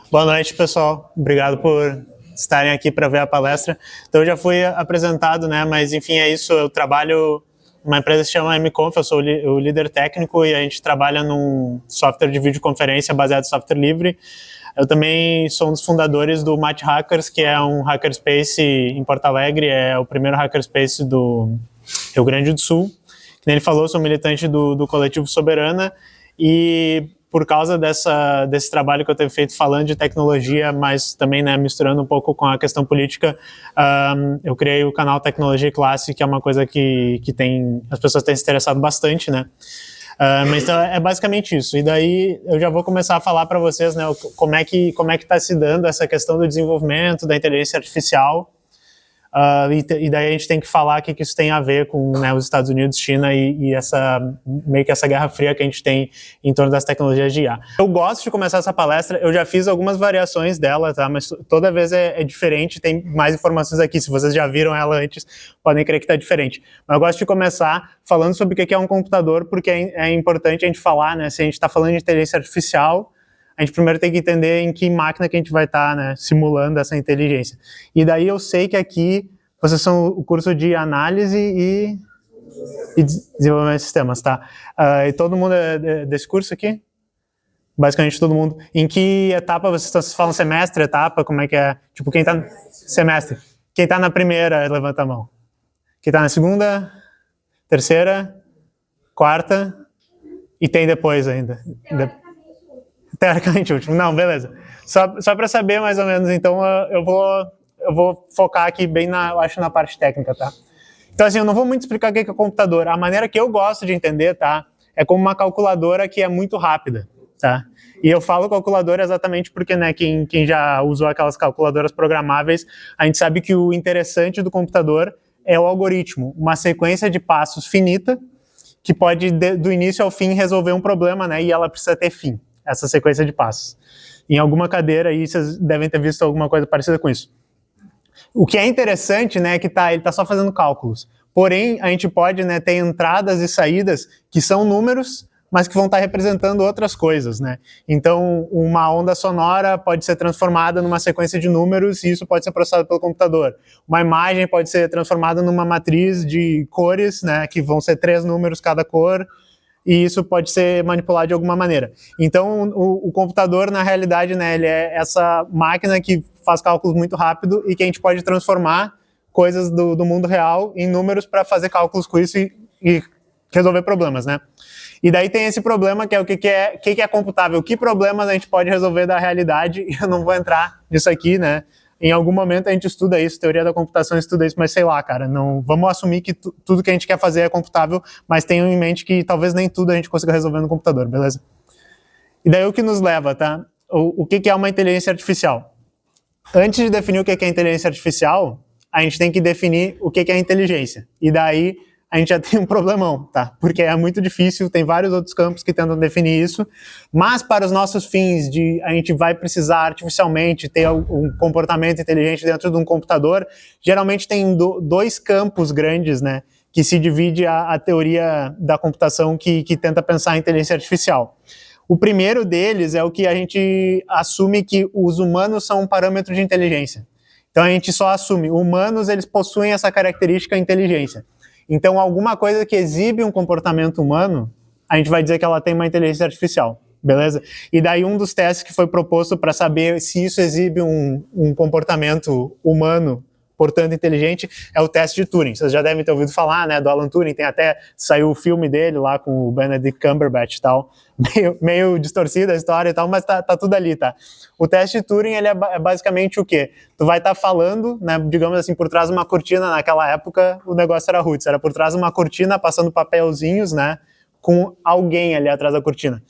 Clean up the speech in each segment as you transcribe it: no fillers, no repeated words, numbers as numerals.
Boa noite, pessoal. Obrigado por estarem aqui para ver a palestra. Então, eu já fui apresentado, né? Mas, enfim, é isso. Eu trabalho numa empresa que se chama MConf, eu sou o líder técnico e a gente trabalha num software de videoconferência baseado em software livre. Eu também sou um dos fundadores do Match Hackers, que é um hackerspace em Porto Alegre, é o primeiro hackerspace do Rio Grande do Sul. Que nem ele falou, sou militante do Coletivo Soberana e por causa desse trabalho que eu tenho feito falando de tecnologia, mas também, né, misturando um pouco com a questão política, eu criei o canal Tecnologia e Classe, que é uma coisa que as pessoas têm se interessado bastante, né? Mas então, é basicamente isso. E daí eu já vou começar a falar para vocês, né, como é que está se dando essa questão do desenvolvimento da inteligência artificial. E daí a gente tem que falar o que isso tem a ver com, né, os Estados Unidos, China e meio que essa guerra fria que a gente tem em torno das tecnologias de IA. Eu gosto de começar essa palestra, eu já fiz algumas variações dela, tá? Mas toda vez é diferente, tem mais informações aqui. Se vocês já viram ela antes, podem crer que está diferente. Mas eu gosto de começar falando sobre o que é um computador, porque é importante a gente falar, né? Se a gente está falando de inteligência artificial, a gente primeiro tem que entender em que máquina que a gente vai estar, né, simulando essa inteligência. E daí eu sei que aqui vocês são o curso de análise e desenvolvimento de sistemas, tá? E todo mundo é desse curso aqui? Basicamente todo mundo. Em que etapa vocês falam semestre, etapa, como é que é? Tipo, quem tá no semestre? Quem tá na primeira, levanta a mão. Quem tá na segunda, terceira, quarta, e tem depois ainda. Teoricamente último. Não, beleza. Só para saber mais ou menos, então eu vou focar aqui bem eu acho na parte técnica, tá? Então assim, eu não vou muito explicar o que é computador. A maneira que eu gosto de entender, tá? É como uma calculadora que é muito rápida, tá? E eu falo calculadora exatamente porque, né, quem já usou aquelas calculadoras programáveis, a gente sabe que o interessante do computador é o algoritmo, uma sequência de passos finita que pode, do início ao fim, resolver um problema, né? E ela precisa ter fim, essa sequência de passos. Em alguma cadeira aí, vocês devem ter visto alguma coisa parecida com isso. O que é interessante, né, é que ele está só fazendo cálculos. Porém, a gente pode, né, ter entradas e saídas que são números, mas que vão estar representando outras coisas, né? Então, uma onda sonora pode ser transformada numa sequência de números e isso pode ser processado pelo computador. Uma imagem pode ser transformada numa matriz de cores, né, que vão ser 3 números cada cor, e isso pode ser manipulado de alguma maneira. Então, o computador, na realidade, né, ele é essa máquina que faz cálculos muito rápido e que a gente pode transformar coisas do mundo real em números para fazer cálculos com isso e resolver problemas, né? E daí tem esse problema que é o que é computável, que problemas a gente pode resolver da realidade, e eu não vou entrar nisso aqui, né? Em algum momento a gente estuda isso, teoria da computação estuda isso, mas sei lá, cara, não vamos assumir que tudo que a gente quer fazer é computável, mas tenham em mente que talvez nem tudo a gente consiga resolver no computador, beleza? E daí o que nos leva, tá? O que é uma inteligência artificial? Antes de definir o que é inteligência artificial, a gente tem que definir o que é inteligência. E daí a gente já tem um problemão, tá? Porque é muito difícil, tem vários outros campos que tentam definir isso, mas para os nossos fins de a gente vai precisar artificialmente ter um comportamento inteligente dentro de um computador, geralmente tem dois campos grandes, né? Que se divide a teoria da computação que tenta pensar a inteligência artificial. O primeiro deles é o que a gente assume que os humanos são um parâmetro de inteligência. Então a gente só assume, humanos eles possuem essa característica inteligência. Então alguma coisa que exibe um comportamento humano, a gente vai dizer que ela tem uma inteligência artificial, beleza? E daí um dos testes que foi proposto para saber se isso exibe um comportamento humano, portanto inteligente, é o teste de Turing. Vocês já devem ter ouvido falar, né, do Alan Turing, saiu o filme dele lá com o Benedict Cumberbatch e tal, meio distorcida a história e tal, mas tá tudo ali, tá? O teste de Turing, ele é basicamente o quê? Tu vai estar falando, né, digamos assim, por trás de uma cortina, naquela época o negócio era roots, era por trás de uma cortina, passando papelzinhos, né, com alguém ali atrás da cortina.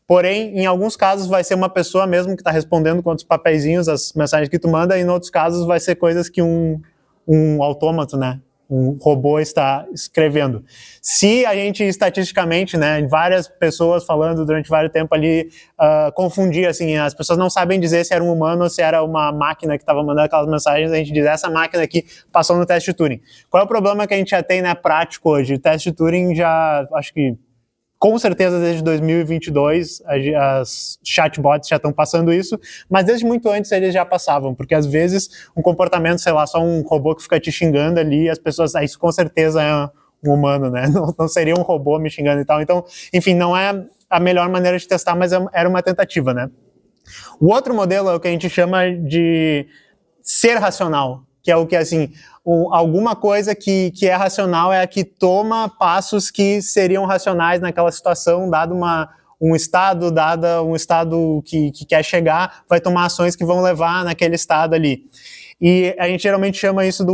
Porém, em alguns casos vai ser uma pessoa mesmo que está respondendo com outros papeizinhos as mensagens que tu manda, e em outros casos vai ser coisas que um autômato, né, um robô está escrevendo. Se a gente, estatisticamente, né, várias pessoas falando durante vários tempo ali, confundir, assim, as pessoas não sabem dizer se era um humano ou se era uma máquina que estava mandando aquelas mensagens, a gente diz, essa máquina aqui passou no teste de Turing. Qual é o problema que a gente já tem, né, prático hoje? O teste de Turing já, acho que com certeza desde 2022 as chatbots já estão passando isso, mas desde muito antes eles já passavam, porque às vezes um comportamento, sei lá, só um robô que fica te xingando ali, as pessoas, isso com certeza é um humano, né? Não seria um robô me xingando e tal. Então, enfim, não é a melhor maneira de testar, mas era uma tentativa, né? O outro modelo é o que a gente chama de ser racional, que é o que, assim, alguma coisa que é racional é a que toma passos que seriam racionais naquela situação, dado um estado que quer chegar, vai tomar ações que vão levar naquele estado ali. E a gente geralmente chama isso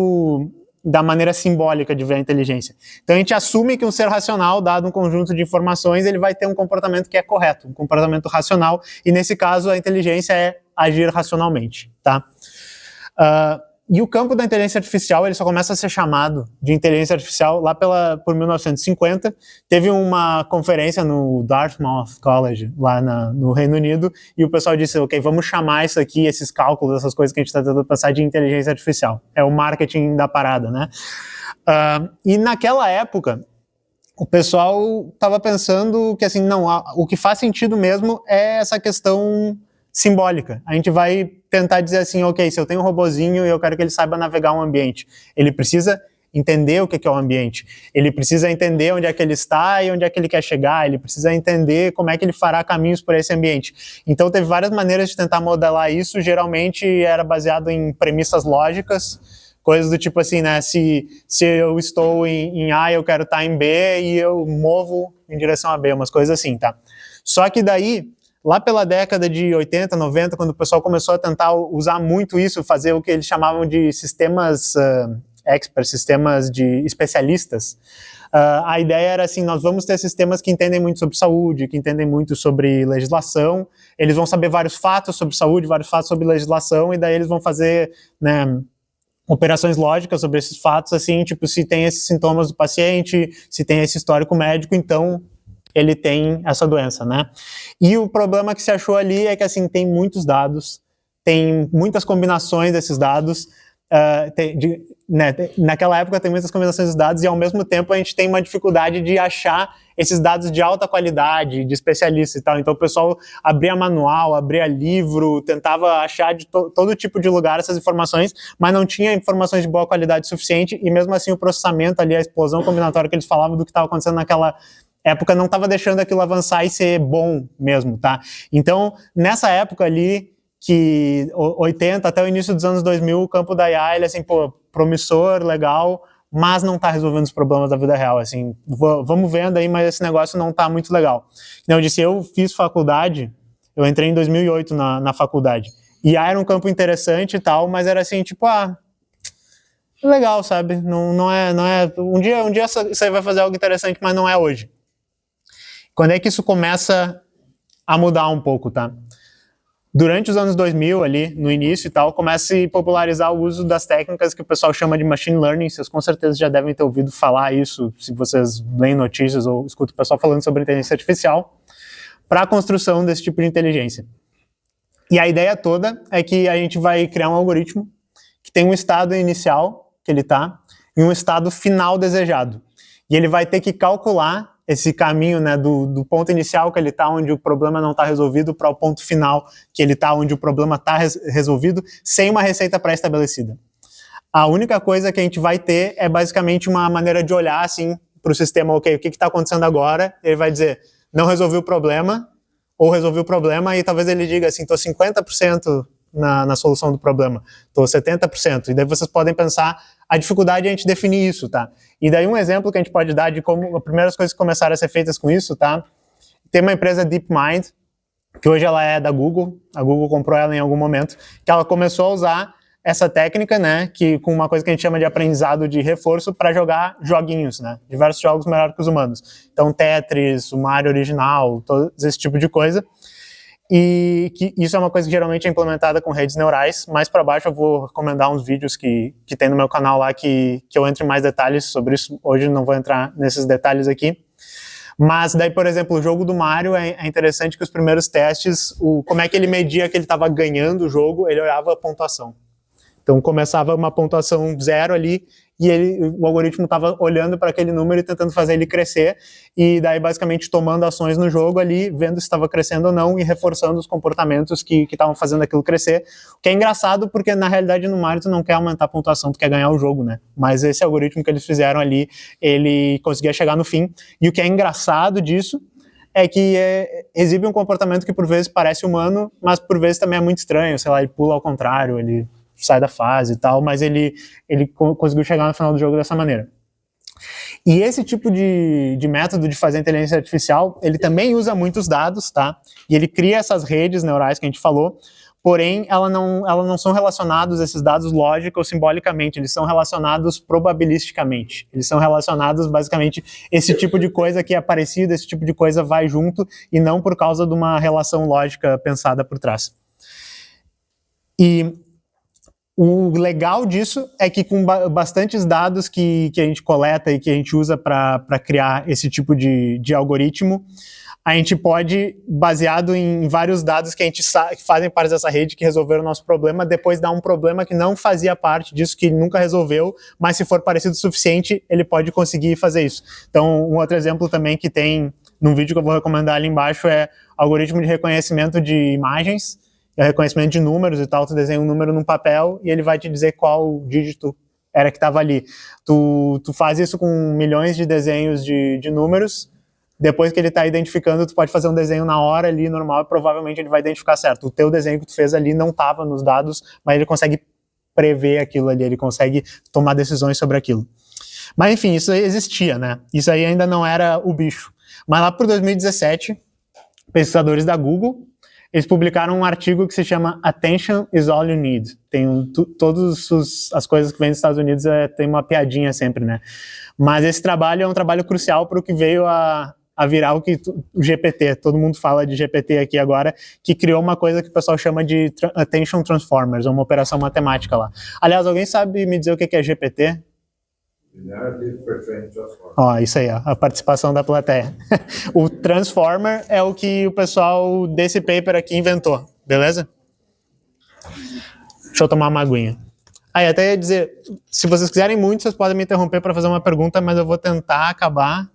da maneira simbólica de ver a inteligência. Então a gente assume que um ser racional, dado um conjunto de informações, ele vai ter um comportamento que é correto, um comportamento racional, e nesse caso a inteligência é agir racionalmente, tá? E o campo da inteligência artificial, ele só começa a ser chamado de inteligência artificial lá por 1950. Teve uma conferência no Dartmouth College, lá no Reino Unido, e o pessoal disse, ok, vamos chamar isso aqui, esses cálculos, essas coisas que a gente está tentando passar de inteligência artificial. É o marketing da parada, né? E naquela época, o pessoal estava pensando que, assim, não, o que faz sentido mesmo é essa questão simbólica. A gente vai tentar dizer assim, ok, se eu tenho um robozinho e eu quero que ele saiba navegar um ambiente, ele precisa entender o que é o ambiente, ele precisa entender onde é que ele está e onde é que ele quer chegar, ele precisa entender como é que ele fará caminhos por esse ambiente. Então teve várias maneiras de tentar modelar isso, geralmente era baseado em premissas lógicas, coisas do tipo assim, né, se eu estou em A, eu quero estar em B e eu movo em direção a B, umas coisas assim, tá? Só que daí, lá pela década de 80, 90, quando o pessoal começou a tentar usar muito isso, fazer o que eles chamavam de sistemas experts, sistemas de especialistas, a ideia era assim, nós vamos ter sistemas que entendem muito sobre saúde, que entendem muito sobre legislação, eles vão saber vários fatos sobre saúde, vários fatos sobre legislação, e daí eles vão fazer, né, operações lógicas sobre esses fatos, assim, tipo, se tem esses sintomas do paciente, se tem esse histórico médico, então ele tem essa doença, né? E o problema que se achou ali é que, assim, tem muitos dados, tem muitas combinações desses dados, naquela época tem muitas combinações de dados e, ao mesmo tempo, a gente tem uma dificuldade de achar esses dados de alta qualidade, de especialistas e tal. Então, o pessoal abria manual, abria livro, tentava achar de todo tipo de lugar essas informações, mas não tinha informações de boa qualidade suficiente e, mesmo assim, o processamento ali, a explosão combinatória que eles falavam do que estava acontecendo naquela época não estava deixando aquilo avançar e ser bom mesmo, tá? Então, nessa época ali, que 80 até o início dos anos 2000, o campo da IA, ele assim, pô, promissor, legal, mas não está resolvendo os problemas da vida real, assim, vamos vendo aí, mas esse negócio não está muito legal. Eu disse, eu fiz faculdade, eu entrei em 2008 na faculdade, IA era um campo interessante e tal, mas era assim, tipo, legal, sabe, não é, um dia você vai fazer algo interessante, mas não é hoje. Quando é que isso começa a mudar um pouco, tá? Durante os anos 2000, ali, no início e tal, começa a se popularizar o uso das técnicas que o pessoal chama de machine learning. Vocês com certeza já devem ter ouvido falar isso, se vocês leem notícias ou escutam o pessoal falando sobre inteligência artificial, para a construção desse tipo de inteligência. E a ideia toda é que a gente vai criar um algoritmo que tem um estado inicial, que ele está, e um estado final desejado. E ele vai ter que calcular esse caminho, né, do ponto inicial que ele está, onde o problema não está resolvido, para o ponto final que ele está, onde o problema está resolvido, sem uma receita pré-estabelecida. A única coisa que a gente vai ter é basicamente uma maneira de olhar assim, para o sistema, ok, o que está acontecendo agora? Ele vai dizer, não resolvi o problema, ou resolvi o problema, e talvez ele diga assim, estou 50% na solução do problema, estou 70%, e daí vocês podem pensar, a dificuldade é a gente definir isso, tá? E daí um exemplo que a gente pode dar de como as primeiras coisas que começaram a ser feitas com isso, tá? Tem uma empresa DeepMind, que hoje ela é da Google, a Google comprou ela em algum momento, que ela começou a usar essa técnica, né, que com uma coisa que a gente chama de aprendizado de reforço para jogar joguinhos, né, diversos jogos melhores que os humanos. Então Tetris, o Mario original, todo esse tipo de coisa. E que isso é uma coisa que geralmente é implementada com redes neurais. Mais para baixo eu vou recomendar uns vídeos que tem no meu canal lá que eu entre em mais detalhes sobre isso. Hoje não vou entrar nesses detalhes aqui. Mas daí, por exemplo, o jogo do Mario é interessante que os primeiros testes, como é que ele media que ele estava ganhando o jogo, ele olhava a pontuação. Então começava uma pontuação 0 ali e o algoritmo estava olhando para aquele número e tentando fazer ele crescer, e daí basicamente tomando ações no jogo ali, vendo se estava crescendo ou não e reforçando os comportamentos que estavam fazendo aquilo crescer, o que é engraçado porque na realidade no Mario tu não quer aumentar a pontuação, tu quer ganhar o jogo, né? Mas esse algoritmo que eles fizeram ali, ele conseguia chegar no fim, e o que é engraçado disso é que exibe um comportamento que por vezes parece humano, mas por vezes também é muito estranho, sei lá, ele pula ao contrário, ele sai da fase e tal, mas ele conseguiu chegar no final do jogo dessa maneira. E esse tipo de método de fazer inteligência artificial, ele também usa muitos dados, tá? E ele cria essas redes neurais que a gente falou, porém, ela não são relacionados, esses dados, lógica ou simbolicamente, eles são relacionados probabilisticamente. Eles são relacionados, basicamente, esse tipo de coisa que é parecido, esse tipo de coisa vai junto, e não por causa de uma relação lógica pensada por trás. E o legal disso é que com bastantes dados que a gente coleta e que a gente usa para criar esse tipo de algoritmo, a gente pode, baseado em vários dados que fazem parte dessa rede, que resolveram o nosso problema, depois dar um problema que não fazia parte disso, que ele nunca resolveu, mas se for parecido o suficiente, ele pode conseguir fazer isso. Então, um outro exemplo também que tem num vídeo que eu vou recomendar ali embaixo é algoritmo de reconhecimento de imagens, é reconhecimento de números e tal, tu desenha um número num papel e ele vai te dizer qual dígito era que estava ali. Tu faz isso com milhões de desenhos de números. Depois que ele está identificando, tu pode fazer um desenho na hora ali, normal, e provavelmente ele vai identificar certo. O teu desenho que tu fez ali não estava nos dados, mas ele consegue prever aquilo ali, ele consegue tomar decisões sobre aquilo. Mas enfim, isso aí existia, né? Isso aí ainda não era o bicho. Mas lá por 2017, pesquisadores da Google, eles publicaram um artigo que se chama Attention is all you need. Tem todas as coisas que vêm dos Estados Unidos, tem uma piadinha sempre, né? Mas esse trabalho é um trabalho crucial para o que veio a virar o GPT, todo mundo fala de GPT aqui agora, que criou uma coisa que o pessoal chama de Attention Transformers, uma operação matemática lá. Aliás, alguém sabe me dizer o que é GPT? Ó, isso aí, ó, a participação da plateia. O Transformer é o que o pessoal desse paper aqui inventou, beleza? Deixa eu tomar uma aguinha. Aí, até ia dizer, se vocês quiserem muito, vocês podem me interromper para fazer uma pergunta, mas eu vou tentar acabar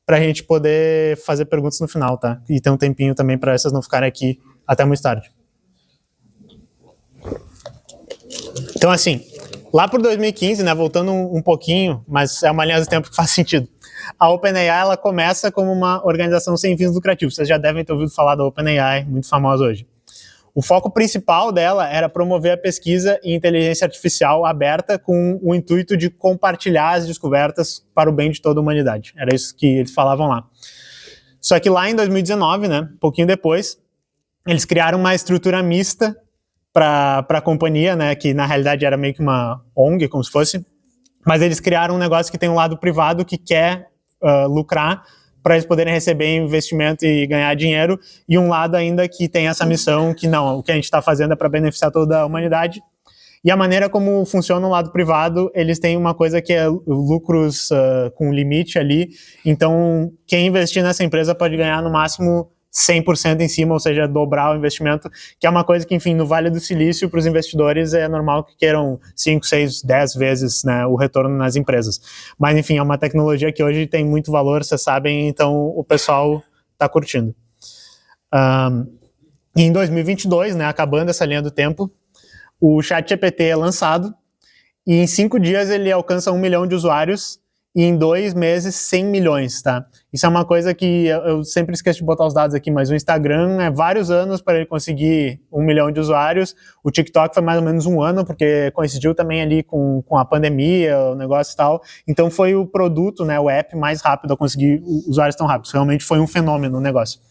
para a gente poder fazer perguntas no final, tá? E ter um tempinho também para essas não ficarem aqui até muito tarde. Então, assim, lá por 2015, né, voltando um pouquinho, mas é uma linha do tempo que faz sentido, a OpenAI, ela começa como uma organização sem fins lucrativos. Vocês já devem ter ouvido falar da OpenAI, muito famosa hoje. O foco principal dela era promover a pesquisa em inteligência artificial aberta com o intuito de compartilhar as descobertas para o bem de toda a humanidade. Era isso que eles falavam lá. Só que lá em 2019, né, um pouquinho depois, eles criaram uma estrutura mista para a companhia, né, que na realidade era meio que uma ONG, como se fosse, mas eles criaram um negócio que tem um lado privado que quer lucrar para eles poderem receber investimento e ganhar dinheiro, e um lado ainda que tem essa missão que não, o que a gente está fazendo é para beneficiar toda a humanidade. E a maneira como funciona o lado privado, eles têm uma coisa que é lucros com limite ali, então quem investir nessa empresa pode ganhar no máximo 100% em cima, ou seja, dobrar o investimento, que é uma coisa que, enfim, no Vale do Silício, para os investidores, é normal que queiram 5, 6, 10 vezes, né, o retorno nas empresas. Mas, enfim, é uma tecnologia que hoje tem muito valor, vocês sabem, então o pessoal está curtindo. E em 2022, né, acabando essa linha do tempo, o ChatGPT é lançado, e em 5 dias ele alcança 1 milhão de usuários, e em 2 meses 100 milhões, tá? Isso é uma coisa que eu sempre esqueço de botar os dados aqui, mas o Instagram é vários anos para ele conseguir 1 milhão de usuários, o TikTok foi mais ou menos 1 ano, porque coincidiu também ali com a pandemia, o negócio e tal, então foi o produto, né, o app mais rápido a conseguir usuários tão rápidos, realmente foi um fenômeno o negócio.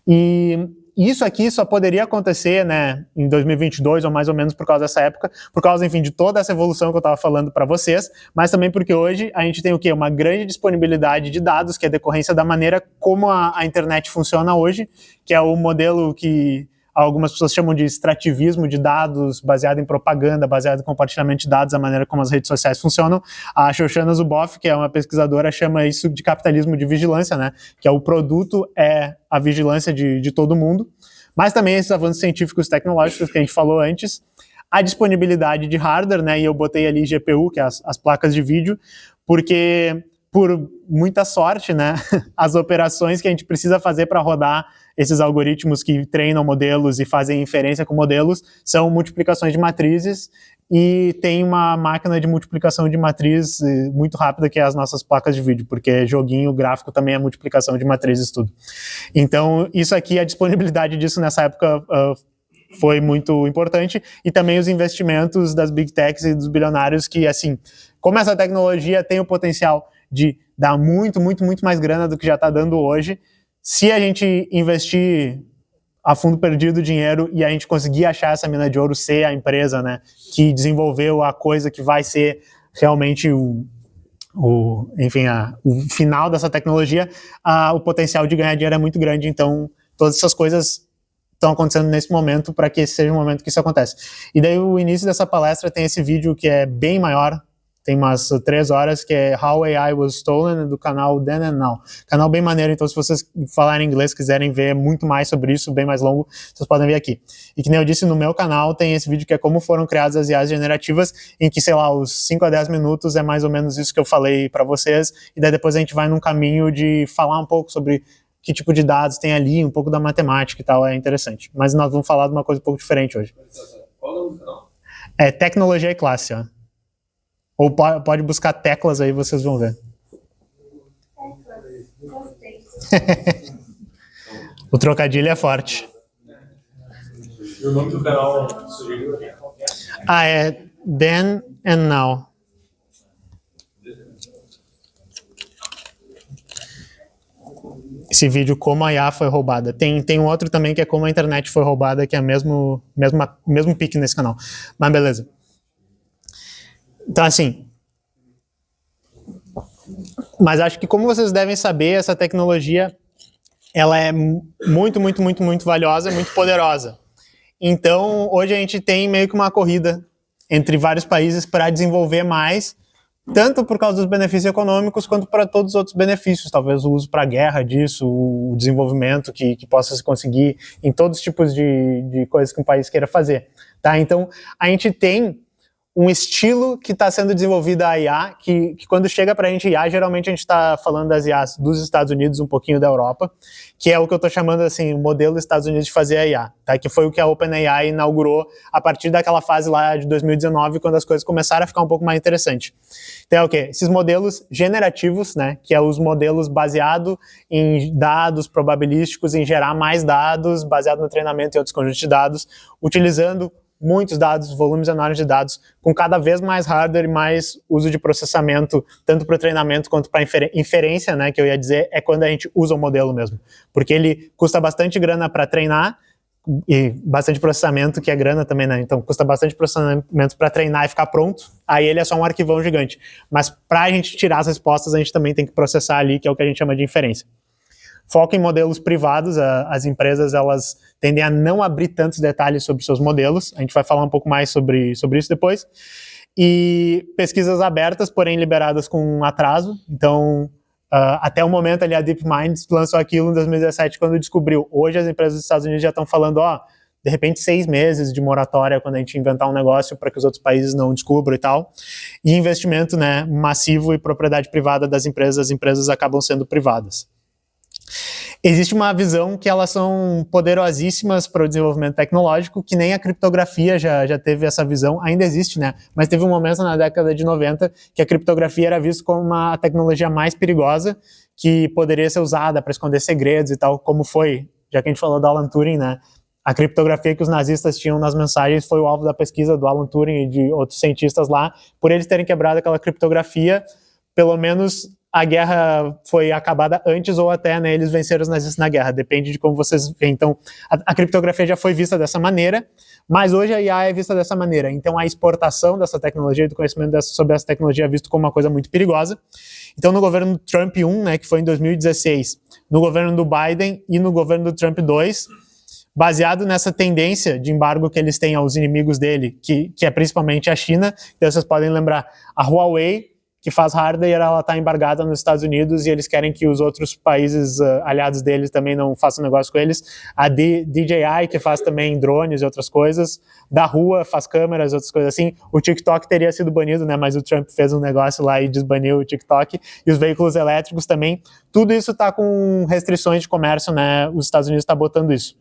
E isso aqui só poderia acontecer, né, em 2022, ou mais ou menos por causa dessa época, por causa, enfim, de toda essa evolução que eu estava falando para vocês, mas também porque hoje a gente tem o quê? Uma grande disponibilidade de dados, que é decorrência da maneira como a internet funciona hoje, que é o modelo que algumas pessoas chamam de extrativismo de dados, baseado em propaganda, baseado em compartilhamento de dados, a maneira como as redes sociais funcionam. A Shoshana Zuboff, que é uma pesquisadora, chama isso de capitalismo de vigilância, né? Que é o produto é a vigilância de todo mundo. Mas também esses avanços científicos e tecnológicos que a gente falou antes. a disponibilidade de hardware, né, e eu botei ali GPU, que é as placas de vídeo, porque por muita sorte, né, as operações que a gente precisa fazer para rodar esses algoritmos que treinam modelos e fazem inferência com modelos são multiplicações de matrizes, e tem uma máquina de multiplicação de matriz muito rápida, que é as nossas placas de vídeo, porque joguinho gráfico também é multiplicação de matrizes tudo. Então, isso aqui, a disponibilidade disso nessa época foi muito importante, e também os investimentos das big techs e dos bilionários que, assim, como essa tecnologia tem o potencial de dar muito, muito, muito mais grana do que já está dando hoje, se a gente investir a fundo perdido dinheiro e a gente conseguir achar essa mina de ouro, ser a empresa, né, que desenvolveu a coisa que vai ser realmente o final dessa tecnologia, o potencial de ganhar dinheiro é muito grande. Então, todas essas coisas estão acontecendo nesse momento para que esse seja o momento que isso acontece. E daí, o início dessa palestra tem esse vídeo que é bem maior, tem umas 3 horas, que é How AI Was Stolen, do canal Then and Now. Canal bem maneiro, então se vocês falarem inglês, quiserem ver muito mais sobre isso, bem mais longo, vocês podem ver aqui. E que nem eu disse, no meu canal tem esse vídeo que é como foram criadas as IAs generativas, em que, sei lá, os 5 a 10 minutos é mais ou menos isso que eu falei para vocês, e daí depois a gente vai num caminho de falar um pouco sobre que tipo de dados tem ali, um pouco da matemática e tal, é interessante. Mas nós vamos falar de uma coisa um pouco diferente hoje. Qual é o nome do canal? É Tecnologia e Classe, ó. Ou pode buscar teclas aí, vocês vão ver. O trocadilho é forte. E o nome do canal sugeriu aqui? É Then and Now. Esse vídeo, como a IA foi roubada. Tem um outro também que é como a internet foi roubada, que é mesmo pique nesse canal. Mas beleza. Então, assim, mas acho que, como vocês devem saber, essa tecnologia, ela é muito, muito, muito, muito valiosa, muito poderosa. Então, hoje a gente tem meio que uma corrida entre vários países para desenvolver mais, tanto por causa dos benefícios econômicos, quanto para todos os outros benefícios, talvez o uso para a guerra disso, o desenvolvimento que possa se conseguir em todos os tipos de coisas que um país queira fazer. Tá? Então, a gente tem um estilo que está sendo desenvolvido a IA, que quando chega para a gente IA, geralmente a gente está falando das IAs dos Estados Unidos, um pouquinho da Europa, que é o que eu estou chamando assim, o modelo dos Estados Unidos de fazer a IA, tá? Que foi o que a OpenAI inaugurou a partir daquela fase lá de 2019, quando as coisas começaram a ficar um pouco mais interessantes. Então é o quê? Esses modelos generativos, né, que é os modelos baseados em dados probabilísticos, em gerar mais dados, baseado no treinamento e outros conjuntos de dados, utilizando muitos dados, volumes enormes de dados, com cada vez mais hardware e mais uso de processamento, tanto para o treinamento quanto para inferência, né, que eu ia dizer, é quando a gente usa o modelo mesmo. Porque ele custa bastante grana para treinar, e bastante processamento, que é grana também, né? Então custa bastante processamento para treinar e ficar pronto, aí ele é só um arquivão gigante. Mas para a gente tirar as respostas, a gente também tem que processar ali, que é o que a gente chama de inferência. Foca em modelos privados, as empresas elas tendem a não abrir tantos detalhes sobre seus modelos, a gente vai falar um pouco mais sobre isso depois, e pesquisas abertas, porém liberadas com um atraso, então até o momento ali a DeepMind lançou aquilo em 2017 quando descobriu. Hoje as empresas dos Estados Unidos já estão falando, de repente 6 meses de moratória quando a gente inventar um negócio para que os outros países não descubram e tal, e investimento, né, massivo e propriedade privada das empresas, as empresas acabam sendo privadas. Existe uma visão que elas são poderosíssimas para o desenvolvimento tecnológico, que nem a criptografia já teve essa visão, ainda existe, né? Mas teve um momento na década de 90 que a criptografia era vista como uma tecnologia mais perigosa, que poderia ser usada para esconder segredos e tal, como foi, já que a gente falou do Alan Turing, né? A criptografia que os nazistas tinham nas mensagens foi o alvo da pesquisa do Alan Turing e de outros cientistas lá. Por eles terem quebrado aquela criptografia, pelo menos a guerra foi acabada antes ou até, né, eles venceram os nazistas na guerra, depende de como vocês veem. Então, a criptografia já foi vista dessa maneira, mas hoje a IA é vista dessa maneira. Então, a exportação dessa tecnologia e do conhecimento sobre essa tecnologia é visto como uma coisa muito perigosa. Então, no governo Trump 1, né, que foi em 2016, no governo do Biden e no governo do Trump 2, baseado nessa tendência de embargo que eles têm aos inimigos dele, que é principalmente a China, então vocês podem lembrar a Huawei, que faz hardware, ela está embargada nos Estados Unidos e eles querem que os outros países aliados deles também não façam negócio com eles. A DJI, que faz também drones e outras coisas. Da Rua faz câmeras, outras coisas assim. O TikTok teria sido banido, né? Mas o Trump fez um negócio lá e desbaniu o TikTok. E os veículos elétricos também. Tudo isso está com restrições de comércio, né? Os Estados Unidos está botando isso.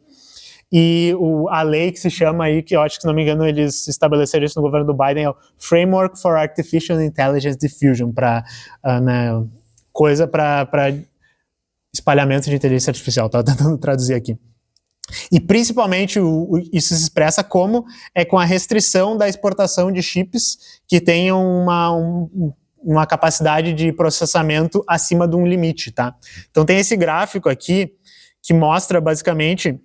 E a lei que se chama aí, que eu acho que, se não me engano, eles estabeleceram isso no governo do Biden, é o Framework for Artificial Intelligence Diffusion, para né, coisa para espalhamento de inteligência artificial. Estava tentando traduzir aqui. E principalmente isso se expressa como com a restrição da exportação de chips que tenham uma capacidade de processamento acima de um limite, tá? Então tem esse gráfico aqui que mostra basicamente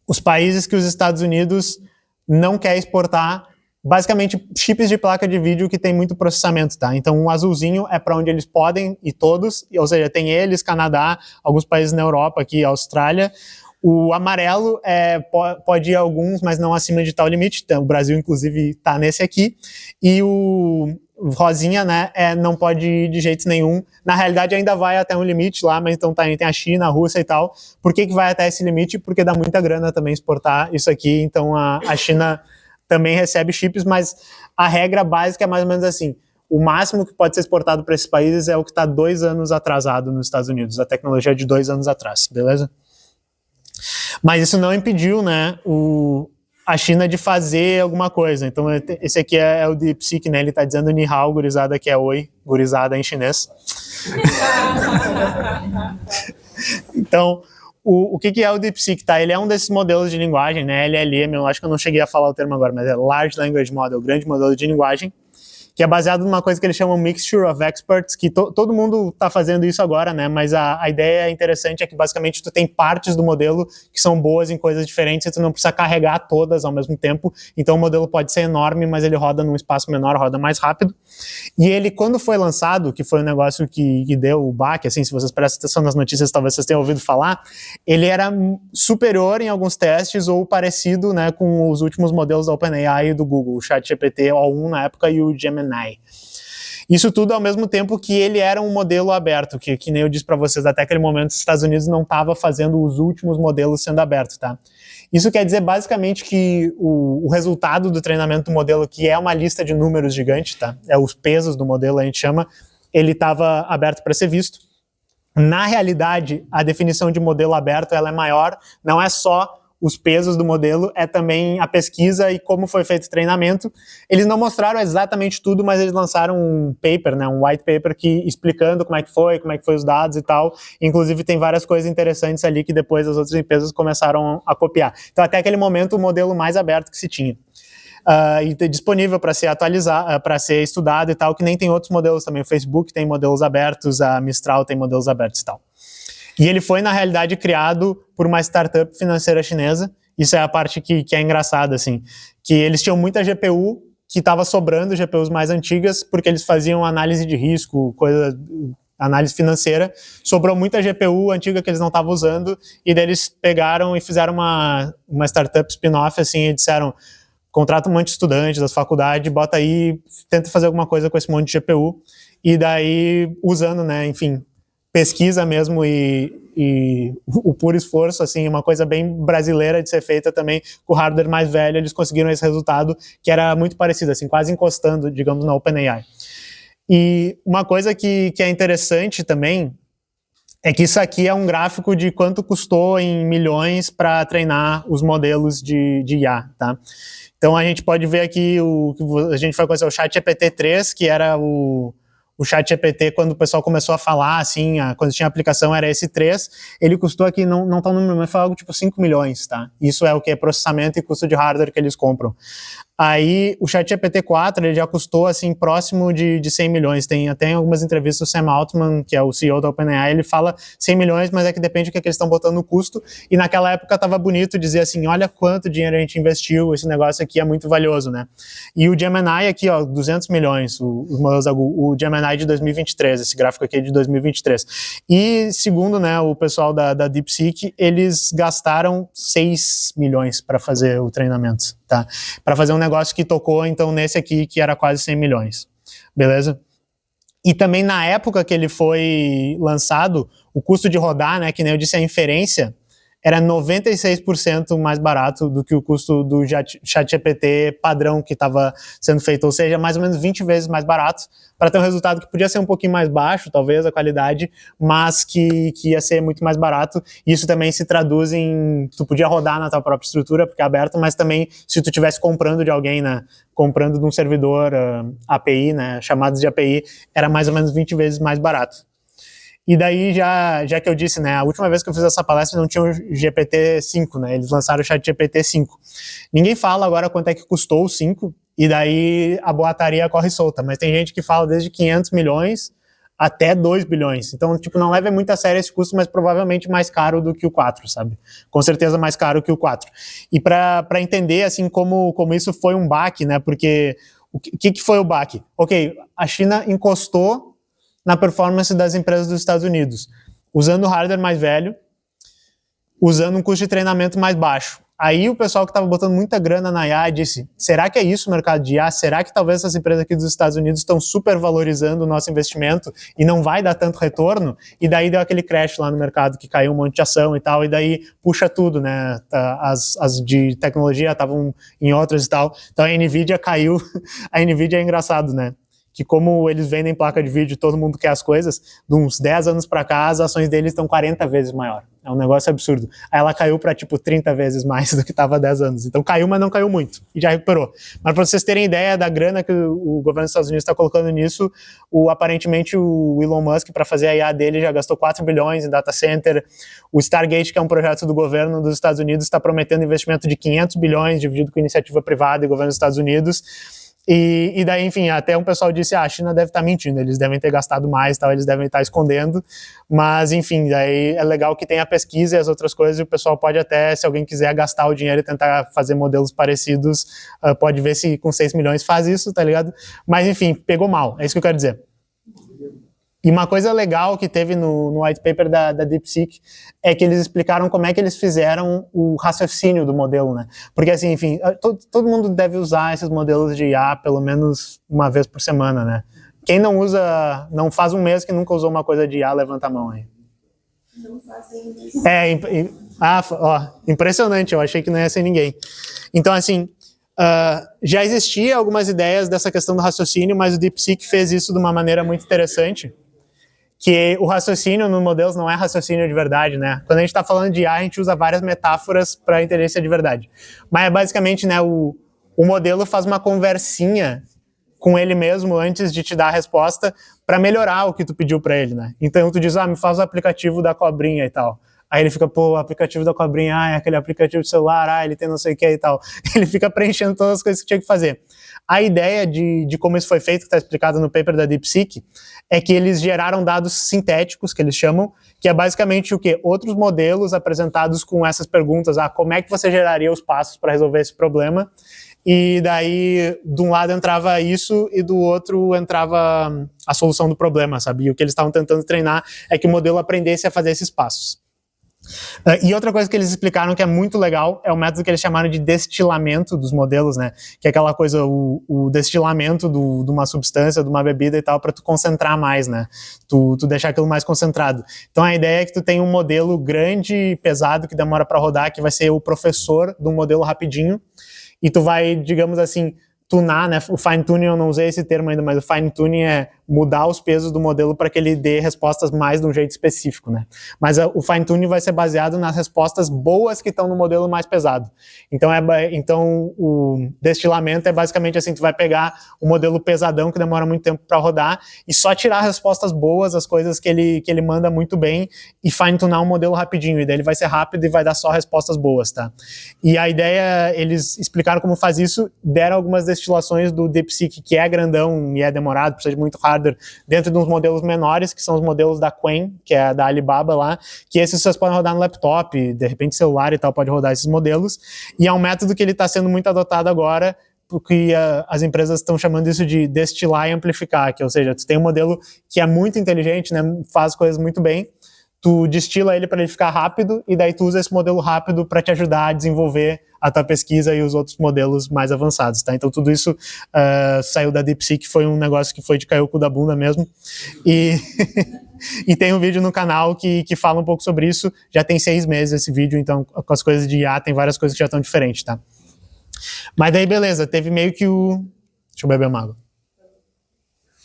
os países que os Estados Unidos não quer exportar, basicamente chips de placa de vídeo que tem muito processamento, tá? Então o azulzinho é para onde eles podem ir todos, ou seja, tem eles, Canadá, alguns países na Europa, aqui, Austrália. O amarelo pode ir a alguns, mas não acima de tal limite. Então, o Brasil, inclusive, está nesse aqui. E o rosinha, né, não pode ir de jeito nenhum. Na realidade, ainda vai até um limite lá, mas então tem a China, a Rússia e tal. Por que vai até esse limite? Porque dá muita grana também exportar isso aqui. Então, a China também recebe chips, mas a regra básica é mais ou menos assim. O máximo que pode ser exportado para esses países é o que está 2 anos atrasado nos Estados Unidos. A tecnologia é de 2 anos atrás, beleza? Mas isso não impediu, né, a China de fazer alguma coisa. Então, esse aqui é o DeepSeek, né? Ele está dizendo Ni hao, gurizada, que é oi, gurizada em chinês. Então, o que é o DeepSeek, tá? Ele é um desses modelos de linguagem, né? LLM, eu acho que eu não cheguei a falar o termo agora, mas é Large Language Model, grande modelo de linguagem, que é baseado numa coisa que eles chamam Mixture of Experts, que todo mundo está fazendo isso agora, né? Mas a ideia interessante é que basicamente tu tem partes do modelo que são boas em coisas diferentes e tu não precisa carregar todas ao mesmo tempo. Então o modelo pode ser enorme, mas ele roda num espaço menor, roda mais rápido. E ele, quando foi lançado, que foi um negócio que deu o baque, assim, se vocês prestam atenção nas notícias, talvez vocês tenham ouvido falar, ele era superior em alguns testes ou parecido, né, com os últimos modelos da OpenAI e do Google, o ChatGPT O1 na época e o Gemini. Isso tudo ao mesmo tempo que ele era um modelo aberto, que nem eu disse para vocês, até aquele momento os Estados Unidos não estava fazendo os últimos modelos sendo abertos, tá? Isso quer dizer basicamente que o resultado do treinamento do modelo, que é uma lista de números gigante, tá? É os pesos do modelo, a gente chama, ele estava aberto para ser visto. Na realidade, a definição de modelo aberto ela é maior, não é só os pesos do modelo, é também a pesquisa e como foi feito o treinamento. Eles não mostraram exatamente tudo, mas eles lançaram um paper, né, um white paper explicando como é que foi os dados e tal. Inclusive tem várias coisas interessantes ali que depois as outras empresas começaram a copiar. Então até aquele momento o modelo mais aberto que se tinha. E disponível para ser atualizado, para ser estudado e tal, que nem tem outros modelos também. O Facebook tem modelos abertos, a Mistral tem modelos abertos e tal. E ele foi, na realidade, criado por uma startup financeira chinesa. Isso é a parte que é engraçada, assim. Que eles tinham muita GPU que estava sobrando, GPUs mais antigas, porque eles faziam análise de risco, análise financeira. Sobrou muita GPU antiga que eles não estavam usando, e daí eles pegaram e fizeram uma startup spin-off, assim, e disseram, contrata um monte de estudantes das faculdades, bota aí, tenta fazer alguma coisa com esse monte de GPU, e daí, usando, né, enfim, pesquisa mesmo e o puro esforço, assim, uma coisa bem brasileira de ser feita também, com o hardware mais velho, eles conseguiram esse resultado que era muito parecido, assim, quase encostando, digamos, na OpenAI. E uma coisa que é interessante também é que isso aqui é um gráfico de quanto custou em milhões para treinar os modelos de IA, tá? Então a gente pode ver aqui o que a gente vai conhecer o ChatGPT-3, que era o ChatGPT, quando o pessoal começou a falar, assim, quando tinha aplicação era esse 3, ele custou aqui, não tá no número, mas foi algo tipo 5 milhões, tá? Isso é o que é processamento e custo de hardware que eles compram. Aí o ChatGPT-4 ele já custou assim próximo de 100 milhões. Tem até algumas entrevistas o Sam Altman, que é o CEO da OpenAI, ele fala 100 milhões, mas é que depende do que eles estão botando no custo. E naquela época estava bonito dizer assim, olha quanto dinheiro a gente investiu, esse negócio aqui é muito valioso, né? E o Gemini aqui, ó, 200 milhões, os modelos da Google, o Gemini de 2023, esse gráfico aqui é de 2023. E segundo, né, o pessoal da DeepSeek, eles gastaram 6 milhões para fazer o treinamento, tá? Para fazer um negócio que tocou, então, nesse aqui, que era quase 100 milhões. Beleza? E também na época que ele foi lançado, o custo de rodar, né, que nem eu disse, a inferência, era 96% mais barato do que o custo do ChatGPT padrão que estava sendo feito, ou seja, mais ou menos 20 vezes mais barato, para ter um resultado que podia ser um pouquinho mais baixo, talvez, a qualidade, mas que ia ser muito mais barato. Isso também se traduz em... Tu podia rodar na tua própria estrutura, porque é aberto, mas também se tu estivesse comprando de alguém, né, comprando de um servidor API, né, chamados de API, era mais ou menos 20 vezes mais barato. E daí, já que eu disse, né, a última vez que eu fiz essa palestra não tinha o GPT-5, né, eles lançaram o ChatGPT-5. Ninguém fala agora quanto é que custou o 5, e daí a boataria corre solta, mas tem gente que fala desde 500 milhões até 2 bilhões. Então, tipo, não leva muito a sério esse custo, mas provavelmente mais caro do que o 4, sabe? Com certeza mais caro que o 4. E para entender, assim, como isso foi um baque, né, porque o que foi o baque? Ok, a China encostou na performance das empresas dos Estados Unidos, usando hardware mais velho, usando um custo de treinamento mais baixo. Aí o pessoal que estava botando muita grana na IA disse, será que é isso o mercado de IA? Será que talvez essas empresas aqui dos Estados Unidos estão supervalorizando o nosso investimento e não vai dar tanto retorno? E daí deu aquele crash lá no mercado, que caiu um monte de ação e tal, e daí puxa tudo, né? As de tecnologia estavam em outras e tal. Então a NVIDIA caiu. A NVIDIA é engraçado, né? Que como eles vendem placa de vídeo, todo mundo quer as coisas, de uns 10 anos para cá, as ações deles estão 40 vezes maior. É um negócio absurdo. Aí ela caiu para, tipo, 30 vezes mais do que estava há 10 anos. Então caiu, mas não caiu muito. E já recuperou. Mas para vocês terem ideia da grana que o governo dos Estados Unidos está colocando nisso, aparentemente o Elon Musk, para fazer a IA dele, já gastou 4 bilhões em data center. O Stargate, que é um projeto do governo dos Estados Unidos, está prometendo investimento de 500 bilhões, dividido com iniciativa privada e governo dos Estados Unidos. E daí, enfim, até um pessoal disse, a China deve estar mentindo, eles devem ter gastado mais, tal, eles devem estar escondendo, mas enfim, daí é legal que tem a pesquisa e as outras coisas, e o pessoal pode até, se alguém quiser gastar o dinheiro e tentar fazer modelos parecidos, pode ver se com 6 milhões faz isso, tá ligado? Mas enfim, pegou mal, é isso que eu quero dizer. E uma coisa legal que teve no white paper da DeepSeek é que eles explicaram como é que eles fizeram o raciocínio do modelo, né? Porque, assim, enfim, todo mundo deve usar esses modelos de IA pelo menos uma vez por semana, né? Quem não usa, não faz um mês que nunca usou uma coisa de IA, levanta a mão aí. Não fazem isso. Impressionante, eu achei que não ia ser ninguém. Então, assim, já existia algumas ideias dessa questão do raciocínio, mas o DeepSeek fez isso de uma maneira muito interessante, que o raciocínio nos modelos não é raciocínio de verdade, né? Quando a gente está falando de IA, a gente usa várias metáforas para a inteligência de verdade. Mas é basicamente, né, o modelo faz uma conversinha com ele mesmo antes de te dar a resposta para melhorar o que tu pediu para ele, né? Então tu diz, me faz o aplicativo da cobrinha e tal. Aí ele fica, o aplicativo da cobrinha, é aquele aplicativo de celular, ele tem não sei o que e tal. Ele fica preenchendo todas as coisas que tinha que fazer. A ideia de como isso foi feito, que está explicado no paper da DeepSeek, é que eles geraram dados sintéticos, que eles chamam, que é basicamente o quê? Outros modelos apresentados com essas perguntas, como é que você geraria os passos para resolver esse problema? E daí, de um lado entrava isso e do outro entrava a solução do problema, sabe? E o que eles estavam tentando treinar é que o modelo aprendesse a fazer esses passos. E outra coisa que eles explicaram que é muito legal é o método que eles chamaram de destilamento dos modelos, né? Que é aquela coisa, o destilamento de uma substância, de uma bebida e tal, para tu concentrar mais, né? Tu deixar aquilo mais concentrado. Então a ideia é que tu tem um modelo grande e pesado que demora para rodar, que vai ser o professor de um modelo rapidinho, e tu vai, digamos assim, tunar, né? O fine tuning, eu não usei esse termo ainda, mas o fine tuning é mudar os pesos do modelo para que ele dê respostas mais de um jeito específico, né? Mas o fine tuning vai ser baseado nas respostas boas que estão no modelo mais pesado. Então o destilamento é basicamente assim, tu vai pegar o modelo pesadão que demora muito tempo para rodar e só tirar respostas boas, as coisas que ele manda muito bem, e fine tunar um modelo rapidinho, e daí ele vai ser rápido e vai dar só respostas boas, tá? E a ideia, eles explicaram como faz isso, deram algumas destilações do DeepSeek, que é grandão e é demorado, precisa de muito hardware, dentro de uns modelos menores, que são os modelos da Qwen, que é da Alibaba lá, que esses vocês podem rodar no laptop, de repente celular e tal, pode rodar esses modelos, e é um método que ele está sendo muito adotado agora, porque as empresas estão chamando isso de destilar e amplificar, que, ou seja, tu tem um modelo que é muito inteligente, né, faz coisas muito bem, tu destila ele para ele ficar rápido, e daí tu usa esse modelo rápido para te ajudar a desenvolver a tua pesquisa e os outros modelos mais avançados, tá? Então tudo isso saiu da DeepSeek, foi um negócio que foi de cair o cu da bunda mesmo, e, e tem um vídeo no canal que fala um pouco sobre isso, já tem 6 meses esse vídeo, então com as coisas de IA tem várias coisas que já estão diferentes, tá? Mas daí beleza, teve meio que o... Deixa eu beber uma água.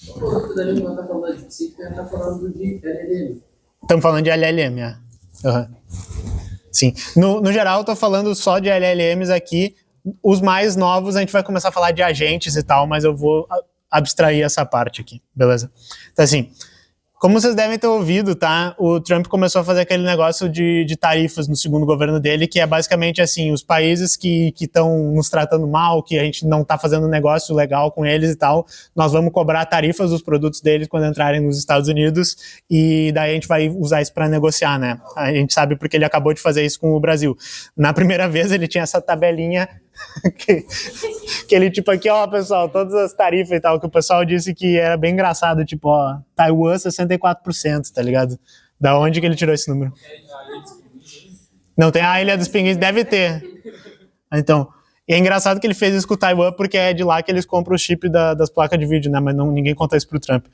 O Danilo não está falando de DeepSeek, está falando de LLM. Estamos falando de LLM, é. Uhum. Sim. No geral, eu tô falando só de LLMs aqui. Os mais novos, a gente vai começar a falar de agentes e tal, mas eu vou abstrair essa parte aqui, beleza? Então, assim, como vocês devem ter ouvido, tá? O Trump começou a fazer aquele negócio de tarifas no segundo governo dele, que é basicamente assim, os países que estão nos tratando mal, que a gente não tá fazendo negócio legal com eles e tal, nós vamos cobrar tarifas dos produtos deles quando entrarem nos Estados Unidos, e daí a gente vai usar isso para negociar, né? A gente sabe porque ele acabou de fazer isso com o Brasil. Na primeira vez ele tinha essa tabelinha que ele, tipo, aqui, ó, pessoal, todas as tarifas e tal, que o pessoal disse que era bem engraçado, tipo, ó, Taiwan 64%, tá ligado? Da onde que ele tirou esse número? Não tem a Ilha dos Pinguins, deve ter. Então, e é engraçado que ele fez isso com o Taiwan, porque é de lá que eles compram o chip das placas de vídeo, né? Mas ninguém conta isso pro Trump.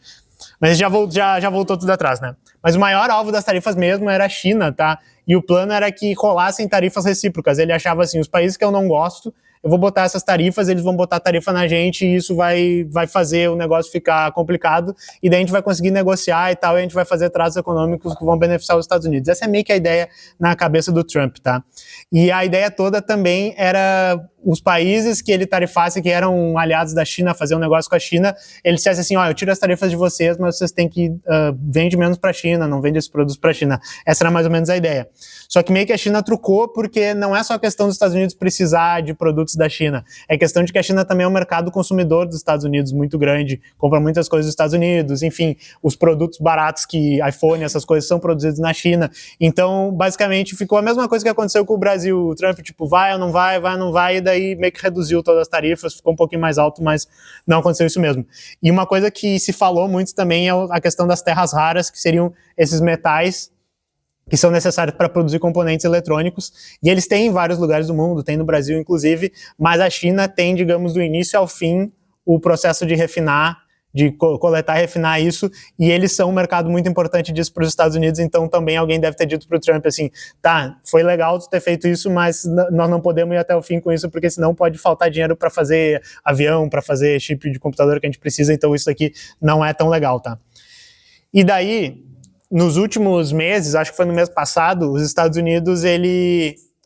Mas já voltou tudo atrás, né? Mas o maior alvo das tarifas mesmo era a China, tá? E o plano era que rolassem tarifas recíprocas. Ele achava assim, os países que eu não gosto, eu vou botar essas tarifas, eles vão botar tarifa na gente e isso vai fazer o negócio ficar complicado, e daí a gente vai conseguir negociar e tal, e a gente vai fazer tratos econômicos que vão beneficiar os Estados Unidos. Essa é meio que a ideia na cabeça do Trump, tá? E a ideia toda também era os países que ele tarifasse, que eram aliados da China, fazer um negócio com a China, ele dissesse assim, ó, eu tiro as tarifas de vocês, mas vocês têm que vende menos para a China, não vende esses produtos para a China. Essa era mais ou menos a ideia. Só que meio que a China trucou, porque não é só questão dos Estados Unidos precisar de produtos da China, é questão de que a China também é um mercado consumidor dos Estados Unidos muito grande, compra muitas coisas dos Estados Unidos, enfim, os produtos baratos que iPhone, essas coisas são produzidos na China. Então, basicamente, ficou a mesma coisa que aconteceu com o Brasil. O Trump, tipo, vai ou não vai, e daí meio que reduziu todas as tarifas, ficou um pouquinho mais alto, mas não aconteceu isso mesmo. E uma coisa que se falou muito também é a questão das terras raras, que seriam esses metais que são necessários para produzir componentes eletrônicos, e eles têm em vários lugares do mundo, tem no Brasil inclusive, mas a China tem, digamos, do início ao fim, o processo de refinar, de coletar e refinar isso, e eles são um mercado muito importante disso para os Estados Unidos, então também alguém deve ter dito para o Trump assim, tá, foi legal tu ter feito isso, mas nós não podemos ir até o fim com isso, porque senão pode faltar dinheiro para fazer avião, para fazer chip de computador que a gente precisa, então isso aqui não é tão legal, tá? E daí, nos últimos meses, acho que foi no mês passado, os Estados Unidos,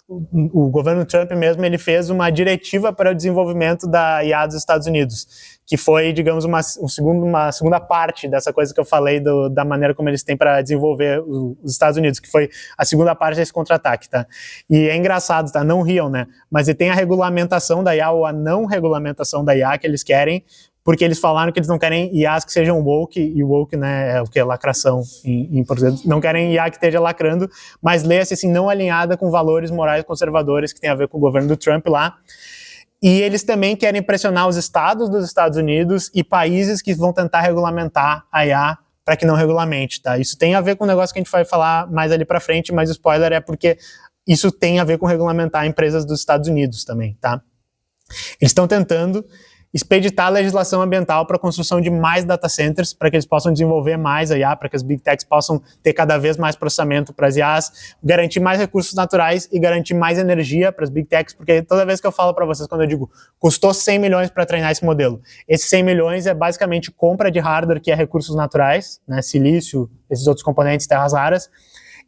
o governo Trump mesmo, ele fez uma diretiva para o desenvolvimento da IA dos Estados Unidos, que foi, digamos, uma segunda parte dessa coisa que eu falei da maneira como eles têm para desenvolver os Estados Unidos, que foi a segunda parte desse contra-ataque, tá? E é engraçado, tá? Não riam, né? Mas ele tem a regulamentação da IA ou a não regulamentação da IA que eles querem, porque eles falaram que eles não querem IAs que sejam woke, e woke, né, é o que? Lacração em português. Não querem IA que esteja lacrando, mas leia-se assim, não alinhada com valores morais conservadores que tem a ver com o governo do Trump lá. E eles também querem pressionar os estados dos Estados Unidos e países que vão tentar regulamentar a IA para que não regulamente, tá? Isso tem a ver com um negócio que a gente vai falar mais ali para frente, mas o spoiler é porque isso tem a ver com regulamentar empresas dos Estados Unidos também, tá? Eles estão tentando expeditar a legislação ambiental para a construção de mais data centers, para que eles possam desenvolver mais a IA, para que as big techs possam ter cada vez mais processamento para as IAs, garantir mais recursos naturais e garantir mais energia para as big techs, porque toda vez que eu falo para vocês, quando eu digo, custou 100 milhões para treinar esse modelo, esses 100 milhões é basicamente compra de hardware, que é recursos naturais, né, silício, esses outros componentes, terras raras,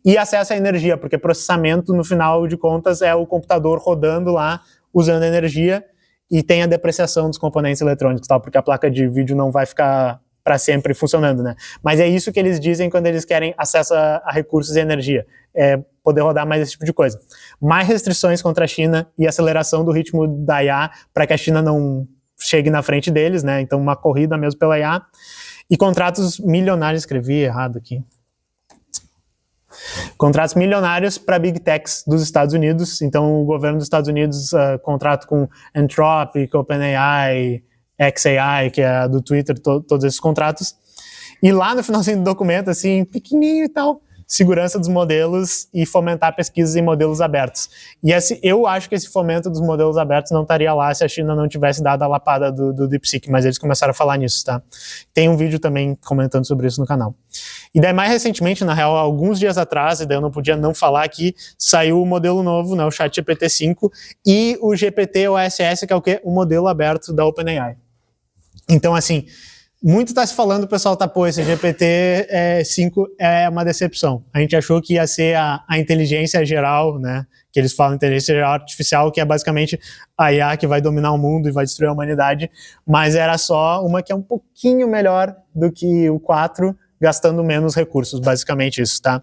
e acesso à energia, porque processamento, no final de contas, é o computador rodando lá, usando energia, e tem a depreciação dos componentes eletrônicos, tal, porque a placa de vídeo não vai ficar para sempre funcionando, né? Mas é isso que eles dizem quando eles querem acesso a recursos e energia, é poder rodar mais esse tipo de coisa. Mais restrições contra a China e aceleração do ritmo da IA para que a China não chegue na frente deles, né? Então uma corrida mesmo pela IA. E contratos milionários, escrevi errado aqui. Contratos milionários para big techs dos Estados Unidos. Então o governo dos Estados Unidos contrato com Anthropic, OpenAI, xAI, que é do Twitter, todos esses contratos. E lá no finalzinho do documento, assim, pequenininho e tal, segurança dos modelos e fomentar pesquisas em modelos abertos. E eu acho que esse fomento dos modelos abertos não estaria lá se a China não tivesse dado a lapada do DeepSeek, mas eles começaram a falar nisso, tá? Tem um vídeo também comentando sobre isso no canal. E daí, mais recentemente, na real, alguns dias atrás, e daí eu não podia não falar aqui, saiu o modelo novo, né, o ChatGPT-5, e o GPT-OSS, que é o quê? O modelo aberto da OpenAI. Então, assim, muito está se falando, o pessoal tá, pô, esse GPT-5 é uma decepção. A gente achou que ia ser a inteligência geral, né, que eles falam inteligência geral artificial, que é basicamente a IA que vai dominar o mundo e vai destruir a humanidade, mas era só uma que é um pouquinho melhor do que o 4, gastando menos recursos, basicamente isso, tá?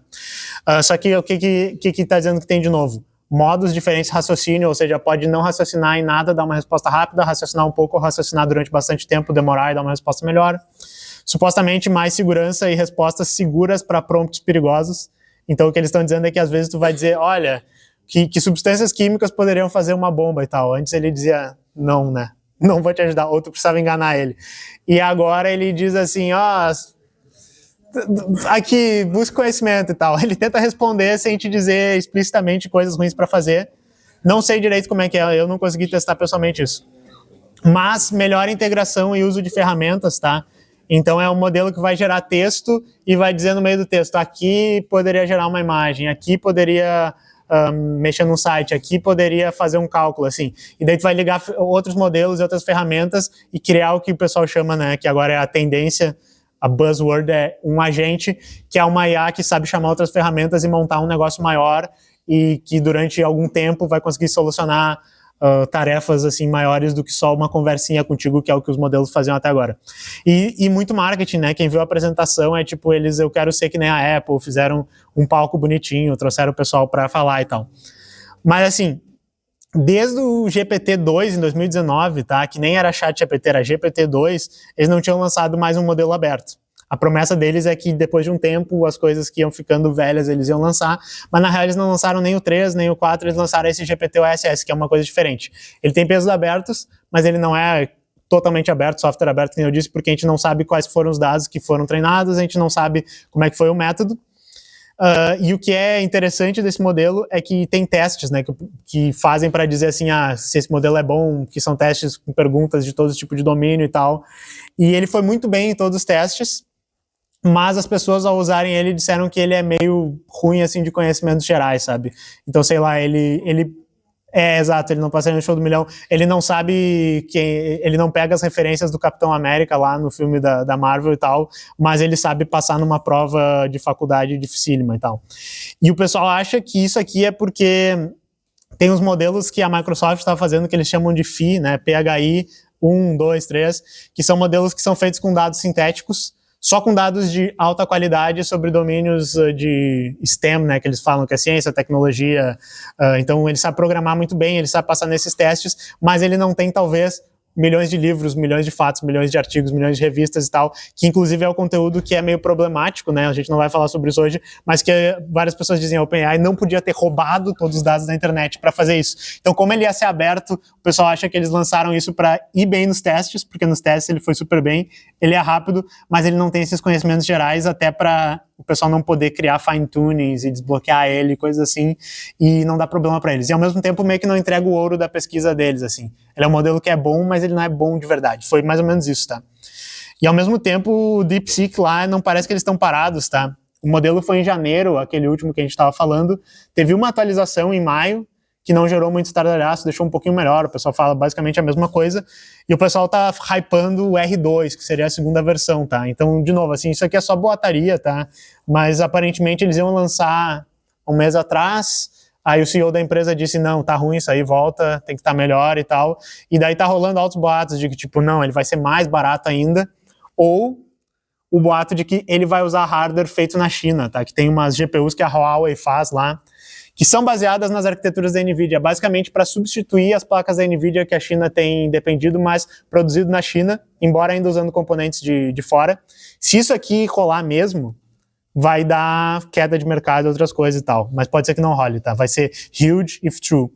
Só que o que tá dizendo que tem de novo? Modos diferentes de raciocínio, ou seja, pode não raciocinar em nada, dar uma resposta rápida, raciocinar um pouco, ou raciocinar durante bastante tempo, demorar e dar uma resposta melhor. Supostamente mais segurança e respostas seguras para prompts perigosos. Então o que eles estão dizendo é que às vezes tu vai dizer, olha, que substâncias químicas poderiam fazer uma bomba e tal. Antes ele dizia, não, né? Não vou te ajudar, ou tu precisava enganar ele. E agora ele diz assim, aqui, busca conhecimento e tal. Ele tenta responder sem te dizer explicitamente coisas ruins para fazer. Não sei direito como é que é, eu não consegui testar pessoalmente isso. Mas melhor integração e uso de ferramentas, tá? Então é um modelo que vai gerar texto e vai dizer no meio do texto, aqui poderia gerar uma imagem, aqui poderia mexer num site, aqui poderia fazer um cálculo, assim. E daí tu vai ligar outros modelos e outras ferramentas e criar o que o pessoal chama, né, que agora é a tendência. A buzzword é um agente, que é uma IA que sabe chamar outras ferramentas e montar um negócio maior e que durante algum tempo vai conseguir solucionar tarefas assim maiores do que só uma conversinha contigo, que é o que os modelos faziam até agora. E muito marketing, né? Quem viu a apresentação é tipo, eu quero ser que nem a Apple, fizeram um palco bonitinho, trouxeram o pessoal para falar e tal. Mas assim, desde o GPT-2 em 2019, tá? Que nem era ChatGPT, era GPT-2, eles não tinham lançado mais um modelo aberto. A promessa deles é que depois de um tempo as coisas que iam ficando velhas eles iam lançar, mas na real eles não lançaram nem o 3, nem o 4, eles lançaram esse GPT-OSS, que é uma coisa diferente. Ele tem pesos abertos, mas ele não é totalmente aberto, software aberto, como eu disse, porque a gente não sabe quais foram os dados que foram treinados, a gente não sabe como é que foi o método. E o que é interessante desse modelo é que tem testes, né, que fazem para dizer assim, se esse modelo é bom, que são testes com perguntas de todo tipo de domínio e tal. E ele foi muito bem em todos os testes, mas as pessoas ao usarem ele disseram que ele é meio ruim assim de conhecimentos gerais, sabe? Então, sei lá, exato, ele não passa no Show do Milhão, ele não sabe ele não pega as referências do Capitão América lá no filme da Marvel e tal, mas ele sabe passar numa prova de faculdade dificílima e tal. E o pessoal acha que isso aqui é porque tem uns modelos que a Microsoft está fazendo que eles chamam de PHI, né, PHI 1, 2, 3, que são modelos que são feitos com dados sintéticos, só com dados de alta qualidade sobre domínios de STEM, né, que eles falam que é ciência, tecnologia. Então ele sabe programar muito bem, ele sabe passar nesses testes, mas ele não tem talvez milhões de livros, milhões de fatos, milhões de artigos, milhões de revistas e tal, que inclusive é o conteúdo que é meio problemático, né? A gente não vai falar sobre isso hoje, mas que várias pessoas dizem que a OpenAI não podia ter roubado todos os dados da internet para fazer isso. Então, como ele ia ser aberto, o pessoal acha que eles lançaram isso para ir bem nos testes, porque nos testes ele foi super bem, ele é rápido, mas ele não tem esses conhecimentos gerais até para o pessoal não poder criar fine-tunings e desbloquear ele, coisas assim, e não dá problema para eles. E ao mesmo tempo meio que não entrega o ouro da pesquisa deles, assim. Ele é um modelo que é bom, mas ele não é bom de verdade. Foi mais ou menos isso, tá? E ao mesmo tempo o DeepSeek lá não parece que eles estão parados, tá? O modelo foi em janeiro, aquele último que a gente estava falando, teve uma atualização em maio, que não gerou muito estardalhaço, deixou um pouquinho melhor, o pessoal fala basicamente a mesma coisa, e o pessoal tá hypando o R2, que seria a segunda versão, tá? Então, de novo, assim, isso aqui é só boataria, tá? Mas, aparentemente, eles iam lançar um mês atrás, aí o CEO da empresa disse, não, tá ruim isso aí, volta, tem que estar melhor e tal, e daí tá rolando altos boatos de que, tipo, não, ele vai ser mais barato ainda, ou o boato de que ele vai usar hardware feito na China, tá? Que tem umas GPUs que a Huawei faz lá, que são baseadas nas arquiteturas da NVIDIA, basicamente para substituir as placas da NVIDIA que a China tem dependido, mas produzido na China, embora ainda usando componentes de fora. Se isso aqui rolar mesmo, vai dar queda de mercado e outras coisas e tal, mas pode ser que não role, tá? Vai ser huge if true.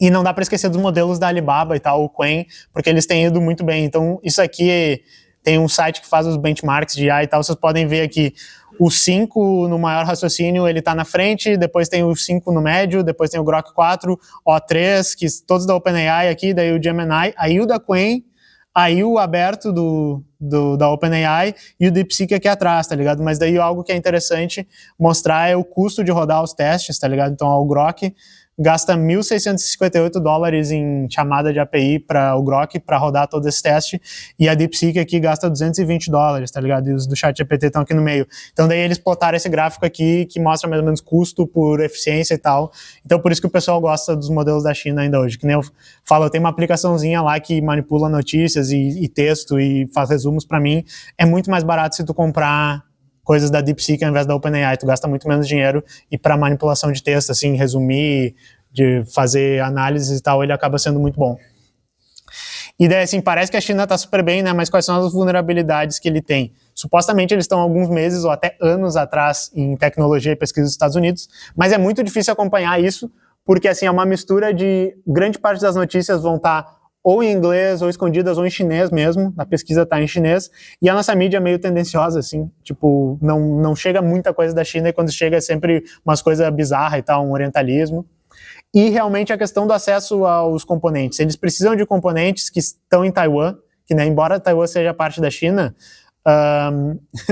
E não dá para esquecer dos modelos da Alibaba e tal, o Qwen, porque eles têm ido muito bem. Então, isso aqui tem um site que faz os benchmarks de IA e tal, vocês podem ver aqui o 5 no maior raciocínio, ele está na frente, depois tem o 5 no médio, depois tem o Grok 4, O3, que todos da OpenAI aqui, daí o Gemini, aí o da Qwen, aí o aberto da OpenAI e o DeepSeek aqui atrás, tá ligado? Mas daí algo que é interessante mostrar é o custo de rodar os testes, tá ligado? Então, o Grok gasta $1.658 em chamada de API para o Grok para rodar todo esse teste, e a DeepSeek aqui gasta $220, tá ligado? E os do ChatGPT estão aqui no meio. Então daí eles plotaram esse gráfico aqui que mostra mais ou menos custo por eficiência e tal. Então por isso que o pessoal gosta dos modelos da China ainda hoje. Que nem eu falo, eu tenho uma aplicaçãozinha lá que manipula notícias e texto e faz resumos para mim. É muito mais barato se tu comprar coisas da DeepSeek ao invés da OpenAI, tu gasta muito menos dinheiro, e para manipulação de texto, assim, resumir, de fazer análises e tal, ele acaba sendo muito bom. E daí, assim, parece que a China está super bem, né, mas quais são as vulnerabilidades que ele tem? Supostamente eles estão alguns meses ou até anos atrás em tecnologia e pesquisa dos Estados Unidos, mas é muito difícil acompanhar isso, porque, assim, é uma mistura de grande parte das notícias vão estar ou em inglês, ou escondidas, ou em chinês mesmo, a pesquisa tá em chinês, e a nossa mídia é meio tendenciosa, assim, tipo, não chega muita coisa da China, e quando chega é sempre umas coisas bizarras e tal, um orientalismo. E realmente a questão do acesso aos componentes. Eles precisam de componentes que estão em Taiwan, que, né, embora Taiwan seja parte da China,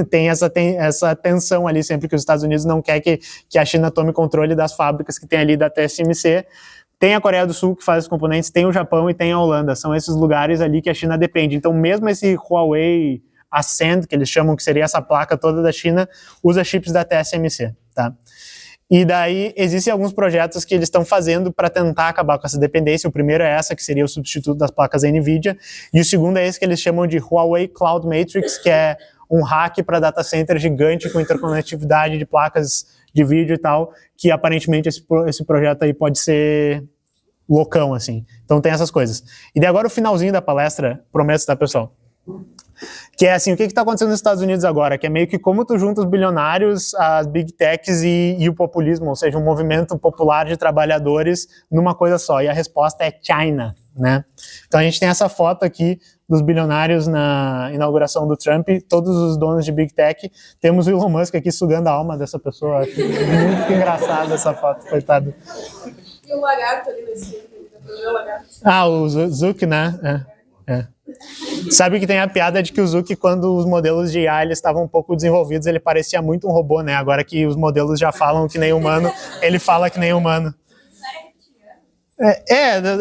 tem essa tensão ali sempre que os Estados Unidos não quer que a China tome controle das fábricas que tem ali da TSMC. Tem a Coreia do Sul que faz os componentes, tem o Japão e tem a Holanda. São esses lugares ali que a China depende. Então, mesmo esse Huawei Ascend, que eles chamam que seria essa placa toda da China, usa chips da TSMC, tá? E daí, existem alguns projetos que eles estão fazendo para tentar acabar com essa dependência. O primeiro é essa, que seria o substituto das placas da NVIDIA. E o segundo é esse que eles chamam de Huawei Cloud Matrix, que é um hack para data center gigante com interconectividade de placas de vídeo e tal, que aparentemente esse projeto aí pode ser loucão, assim. Então tem essas coisas. E daí agora o finalzinho da palestra, prometo, tá, pessoal? Que é assim, o que está acontecendo nos Estados Unidos agora? Que é meio que como tu junta os bilionários, as big techs e o populismo, ou seja, um movimento popular de trabalhadores numa coisa só. E a resposta é China, né? Então a gente tem essa foto aqui dos bilionários na inauguração do Trump, todos os donos de big tech. Temos o Elon Musk aqui sugando a alma dessa pessoa. Acho muito engraçada essa foto, coitado. E o lagarto ali nesse... O Zuck, né? É. Sabe que tem a piada de que o Zuck, quando os modelos de IA estavam um pouco desenvolvidos, ele parecia muito um robô, né? Agora que os modelos já falam que nem humano, ele fala que nem humano.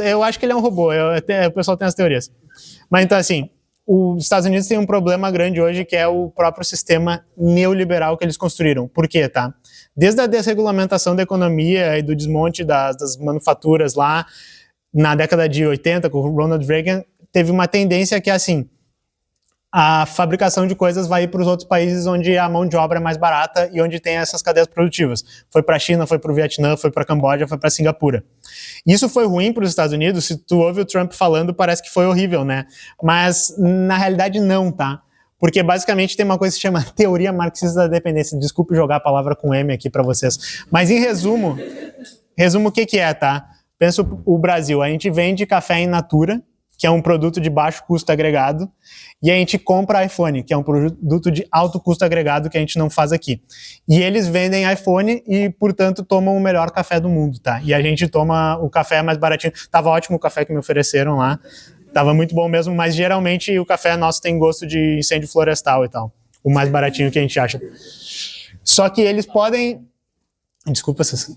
Eu acho que ele é um robô, o pessoal tem as teorias. Mas então, assim, os Estados Unidos tem um problema grande hoje, que é o próprio sistema neoliberal que eles construíram. Por quê, tá? Desde a desregulamentação da economia e do desmonte das manufaturas lá, na década de 80, com o Ronald Reagan, teve uma tendência que é assim, a fabricação de coisas vai ir para os outros países onde a mão de obra é mais barata e onde tem essas cadeias produtivas. Foi para a China, foi para o Vietnã, foi para a Camboja, foi para Singapura. Isso foi ruim para os Estados Unidos. Se tu ouve o Trump falando, parece que foi horrível, né? Mas na realidade não, tá? Porque basicamente tem uma coisa que se chama teoria marxista da dependência. Desculpe jogar a palavra com M aqui para vocês. Mas em resumo o que é, tá? Pensa o Brasil, a gente vende café in natura, que é um produto de baixo custo agregado, e a gente compra iPhone, que é um produto de alto custo agregado que a gente não faz aqui. E eles vendem iPhone e, portanto, tomam o melhor café do mundo, tá? E a gente toma o café mais baratinho. Tava ótimo o café que me ofereceram lá, tava muito bom mesmo, mas geralmente o café nosso tem gosto de incêndio florestal e tal. O mais baratinho que a gente acha. Só que eles podem... Desculpa, vocês...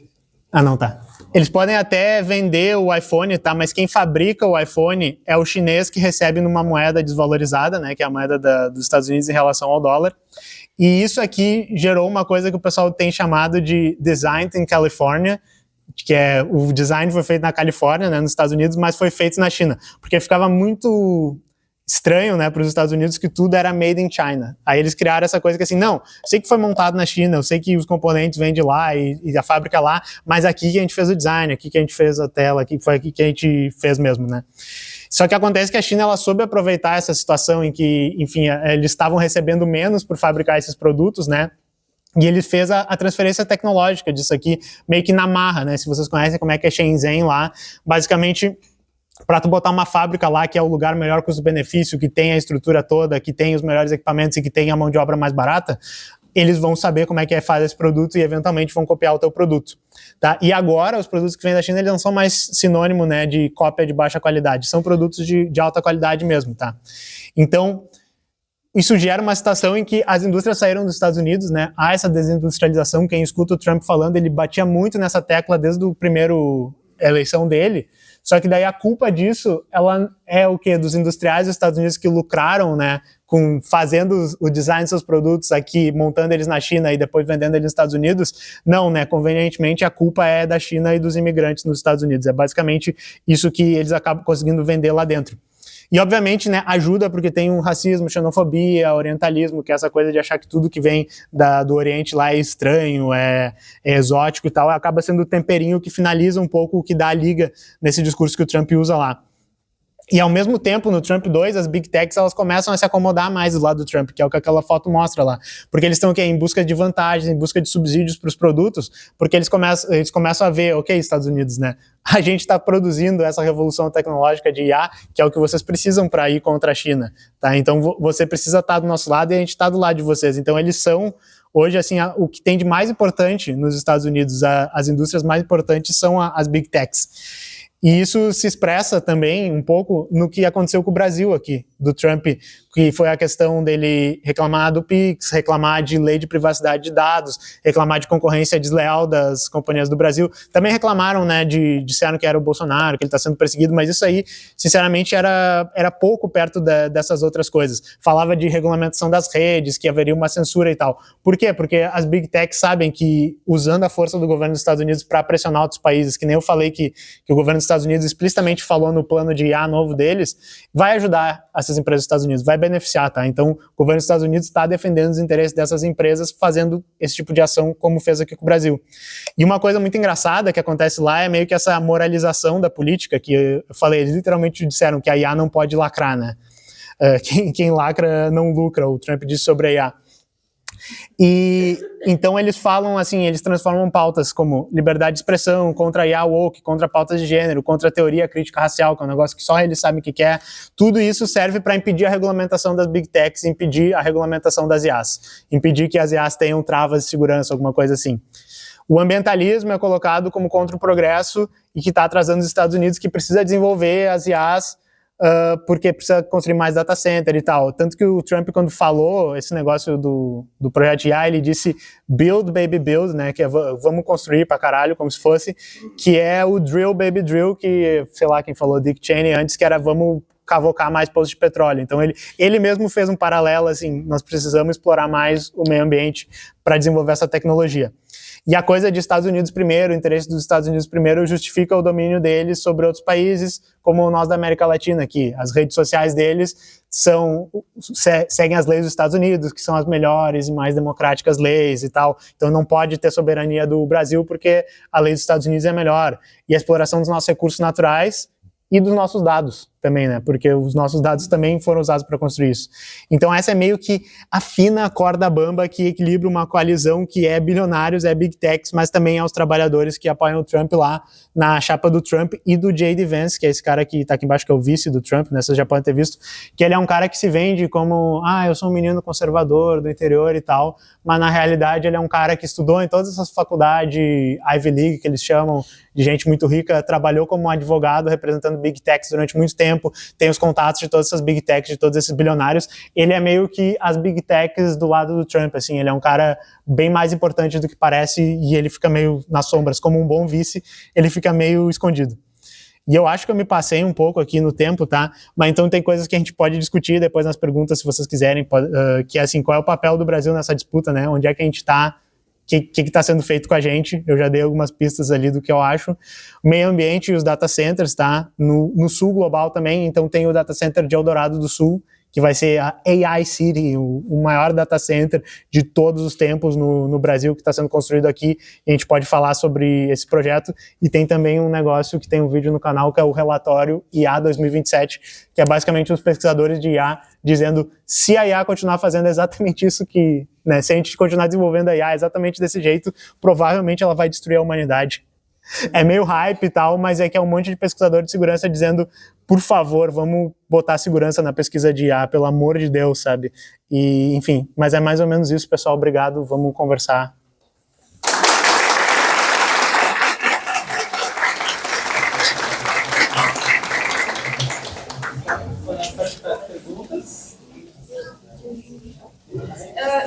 não, tá. Eles podem até vender o iPhone, tá? Mas quem fabrica o iPhone é o chinês, que recebe numa moeda desvalorizada, né? Que é a moeda dos Estados Unidos em relação ao dólar. E isso aqui gerou uma coisa que o pessoal tem chamado de Design in California, que é o design foi feito na Califórnia, né? Nos Estados Unidos, mas foi feito na China. Porque ficava muito estranho, né, para os Estados Unidos, que tudo era made in China. Aí eles criaram essa coisa que assim, não, eu sei que foi montado na China, eu sei que os componentes vêm de lá e a fábrica lá, mas aqui que a gente fez o design, aqui que a gente fez a tela, aqui foi aqui que a gente fez mesmo, né. Só que acontece que a China, ela soube aproveitar essa situação em que, enfim, eles estavam recebendo menos por fabricar esses produtos, né, e ele fez a transferência tecnológica disso aqui, meio que na marra, né, se vocês conhecem como é que é Shenzhen lá, basicamente... para tu botar uma fábrica lá que é o lugar melhor custo-benefício, que tem a estrutura toda, que tem os melhores equipamentos e que tem a mão de obra mais barata, eles vão saber como é que faz esse produto e eventualmente vão copiar o teu produto. Tá? E agora, os produtos que vêm da China, eles não são mais sinônimo, né, de cópia de baixa qualidade, são produtos de alta qualidade mesmo. Tá? Então, isso gera uma situação em que as indústrias saíram dos Estados Unidos, né? Há essa desindustrialização. Quem escuta o Trump falando, ele batia muito nessa tecla desde o primeiro eleição dele. Só que daí a culpa disso, ela é o quê? Dos industriais dos Estados Unidos que lucraram, né? Fazendo o design dos seus produtos aqui, montando eles na China e depois vendendo eles nos Estados Unidos. Não, né? Convenientemente, a culpa é da China e dos imigrantes nos Estados Unidos. É basicamente isso que eles acabam conseguindo vender lá dentro. E, obviamente, né, ajuda porque tem um racismo, xenofobia, orientalismo, que é essa coisa de achar que tudo que vem do Oriente lá é estranho, é exótico e tal, acaba sendo o temperinho que finaliza um pouco o que dá a liga nesse discurso que o Trump usa lá. E, ao mesmo tempo, no Trump 2, as Big Techs elas começam a se acomodar mais do lado do Trump, que é o que aquela foto mostra lá. Porque eles estão aqui em busca de vantagens, em busca de subsídios para os produtos, porque eles começam a ver, ok, Estados Unidos, né? A gente está produzindo essa revolução tecnológica de IA, que é o que vocês precisam para ir contra a China. Tá? Então, você precisa estar do nosso lado e a gente está do lado de vocês. Então, eles são... Hoje, assim, o que tem de mais importante nos Estados Unidos, as indústrias mais importantes são as Big Techs. E isso se expressa também um pouco no que aconteceu com o Brasil aqui, do Trump, que foi a questão dele reclamar do PIX, reclamar de lei de privacidade de dados, reclamar de concorrência desleal das companhias do Brasil. Também reclamaram, né, disseram que era o Bolsonaro, que ele está sendo perseguido, mas isso aí, sinceramente, era pouco perto dessas outras coisas. Falava de regulamentação das redes, que haveria uma censura e tal. Por quê? Porque as Big Techs sabem que, usando a força do governo dos Estados Unidos para pressionar outros países, que nem eu falei que o governo dos Estados Unidos explicitamente falou no plano de IA novo deles, vai ajudar essas empresas dos Estados Unidos, vai beneficiar, tá? Então, o governo dos Estados Unidos está defendendo os interesses dessas empresas fazendo esse tipo de ação como fez aqui com o Brasil. E uma coisa muito engraçada que acontece lá é meio que essa moralização da política, que eu falei, eles literalmente disseram que a IA não pode lacrar, né? Quem lacra não lucra, o Trump disse sobre a IA. E então eles falam assim, eles transformam pautas como liberdade de expressão, contra a IA woke, contra pautas de gênero, contra a teoria crítica racial, que é um negócio que só eles sabem o que é. Tudo isso serve para impedir a regulamentação das Big Techs, impedir a regulamentação das IAs, impedir que as IAs tenham travas de segurança, alguma coisa assim. O ambientalismo é colocado como contra o progresso e que está atrasando os Estados Unidos, que precisa desenvolver as IAs porque precisa construir mais data center e tal. Tanto que o Trump, quando falou esse negócio do projeto IA, ele disse build, baby, build, né, que é vamos construir pra caralho, como se fosse, que é o drill, baby, drill, que, sei lá quem falou, Dick Cheney antes, que era vamos cavocar mais poços de petróleo. Então ele mesmo fez um paralelo, assim, nós precisamos explorar mais o meio ambiente para desenvolver essa tecnologia. E a coisa de Estados Unidos primeiro, o interesse dos Estados Unidos primeiro justifica o domínio deles sobre outros países, como nós da América Latina, que as redes sociais deles seguem as leis dos Estados Unidos, que são as melhores e mais democráticas leis e tal. Então não pode ter soberania do Brasil porque a lei dos Estados Unidos é melhor. E a exploração dos nossos recursos naturais e dos nossos dados também, né? Porque os nossos dados também foram usados para construir isso. Então essa é meio que a fina corda bamba que equilibra uma coalizão que é bilionários, é Big Techs, mas também é os trabalhadores que apoiam o Trump lá na chapa do Trump e do J.D. Vance, que é esse cara que tá aqui embaixo, que é o vice do Trump, né? Vocês já podem ter visto, que ele é um cara que se vende como, eu sou um menino conservador do interior e tal, mas na realidade ele é um cara que estudou em todas essas faculdades Ivy League, que eles chamam de gente muito rica, trabalhou como advogado representando Big Techs durante muito tempo, tem os contatos de todas essas Big Techs, de todos esses bilionários. Ele é meio que as Big Techs do lado do Trump, assim, ele é um cara bem mais importante do que parece e ele fica meio nas sombras, como um bom vice, ele fica meio escondido. E eu acho que eu me passei um pouco aqui no tempo, tá? Mas então tem coisas que a gente pode discutir depois nas perguntas, se vocês quiserem, que é assim, qual é o papel do Brasil nessa disputa, né? Onde é que a gente está? O que está sendo feito com a gente? Eu já dei algumas pistas ali do que eu acho. O meio ambiente e os data centers, tá? No sul global também, então tem o data center de Eldorado do Sul, que vai ser a AI City, o maior data center de todos os tempos no Brasil, que está sendo construído aqui, e a gente pode falar sobre esse projeto. E tem também um negócio que tem um vídeo no canal, que é o relatório IA 2027, que é basicamente os pesquisadores de IA dizendo se a IA continuar fazendo exatamente isso se a gente continuar desenvolvendo a IA exatamente desse jeito, provavelmente ela vai destruir a humanidade. É meio hype e tal, mas é que é um monte de pesquisador de segurança dizendo, por favor, vamos botar segurança na pesquisa de IA, pelo amor de Deus, sabe? E, enfim, mas é mais ou menos isso, pessoal. Obrigado, vamos conversar.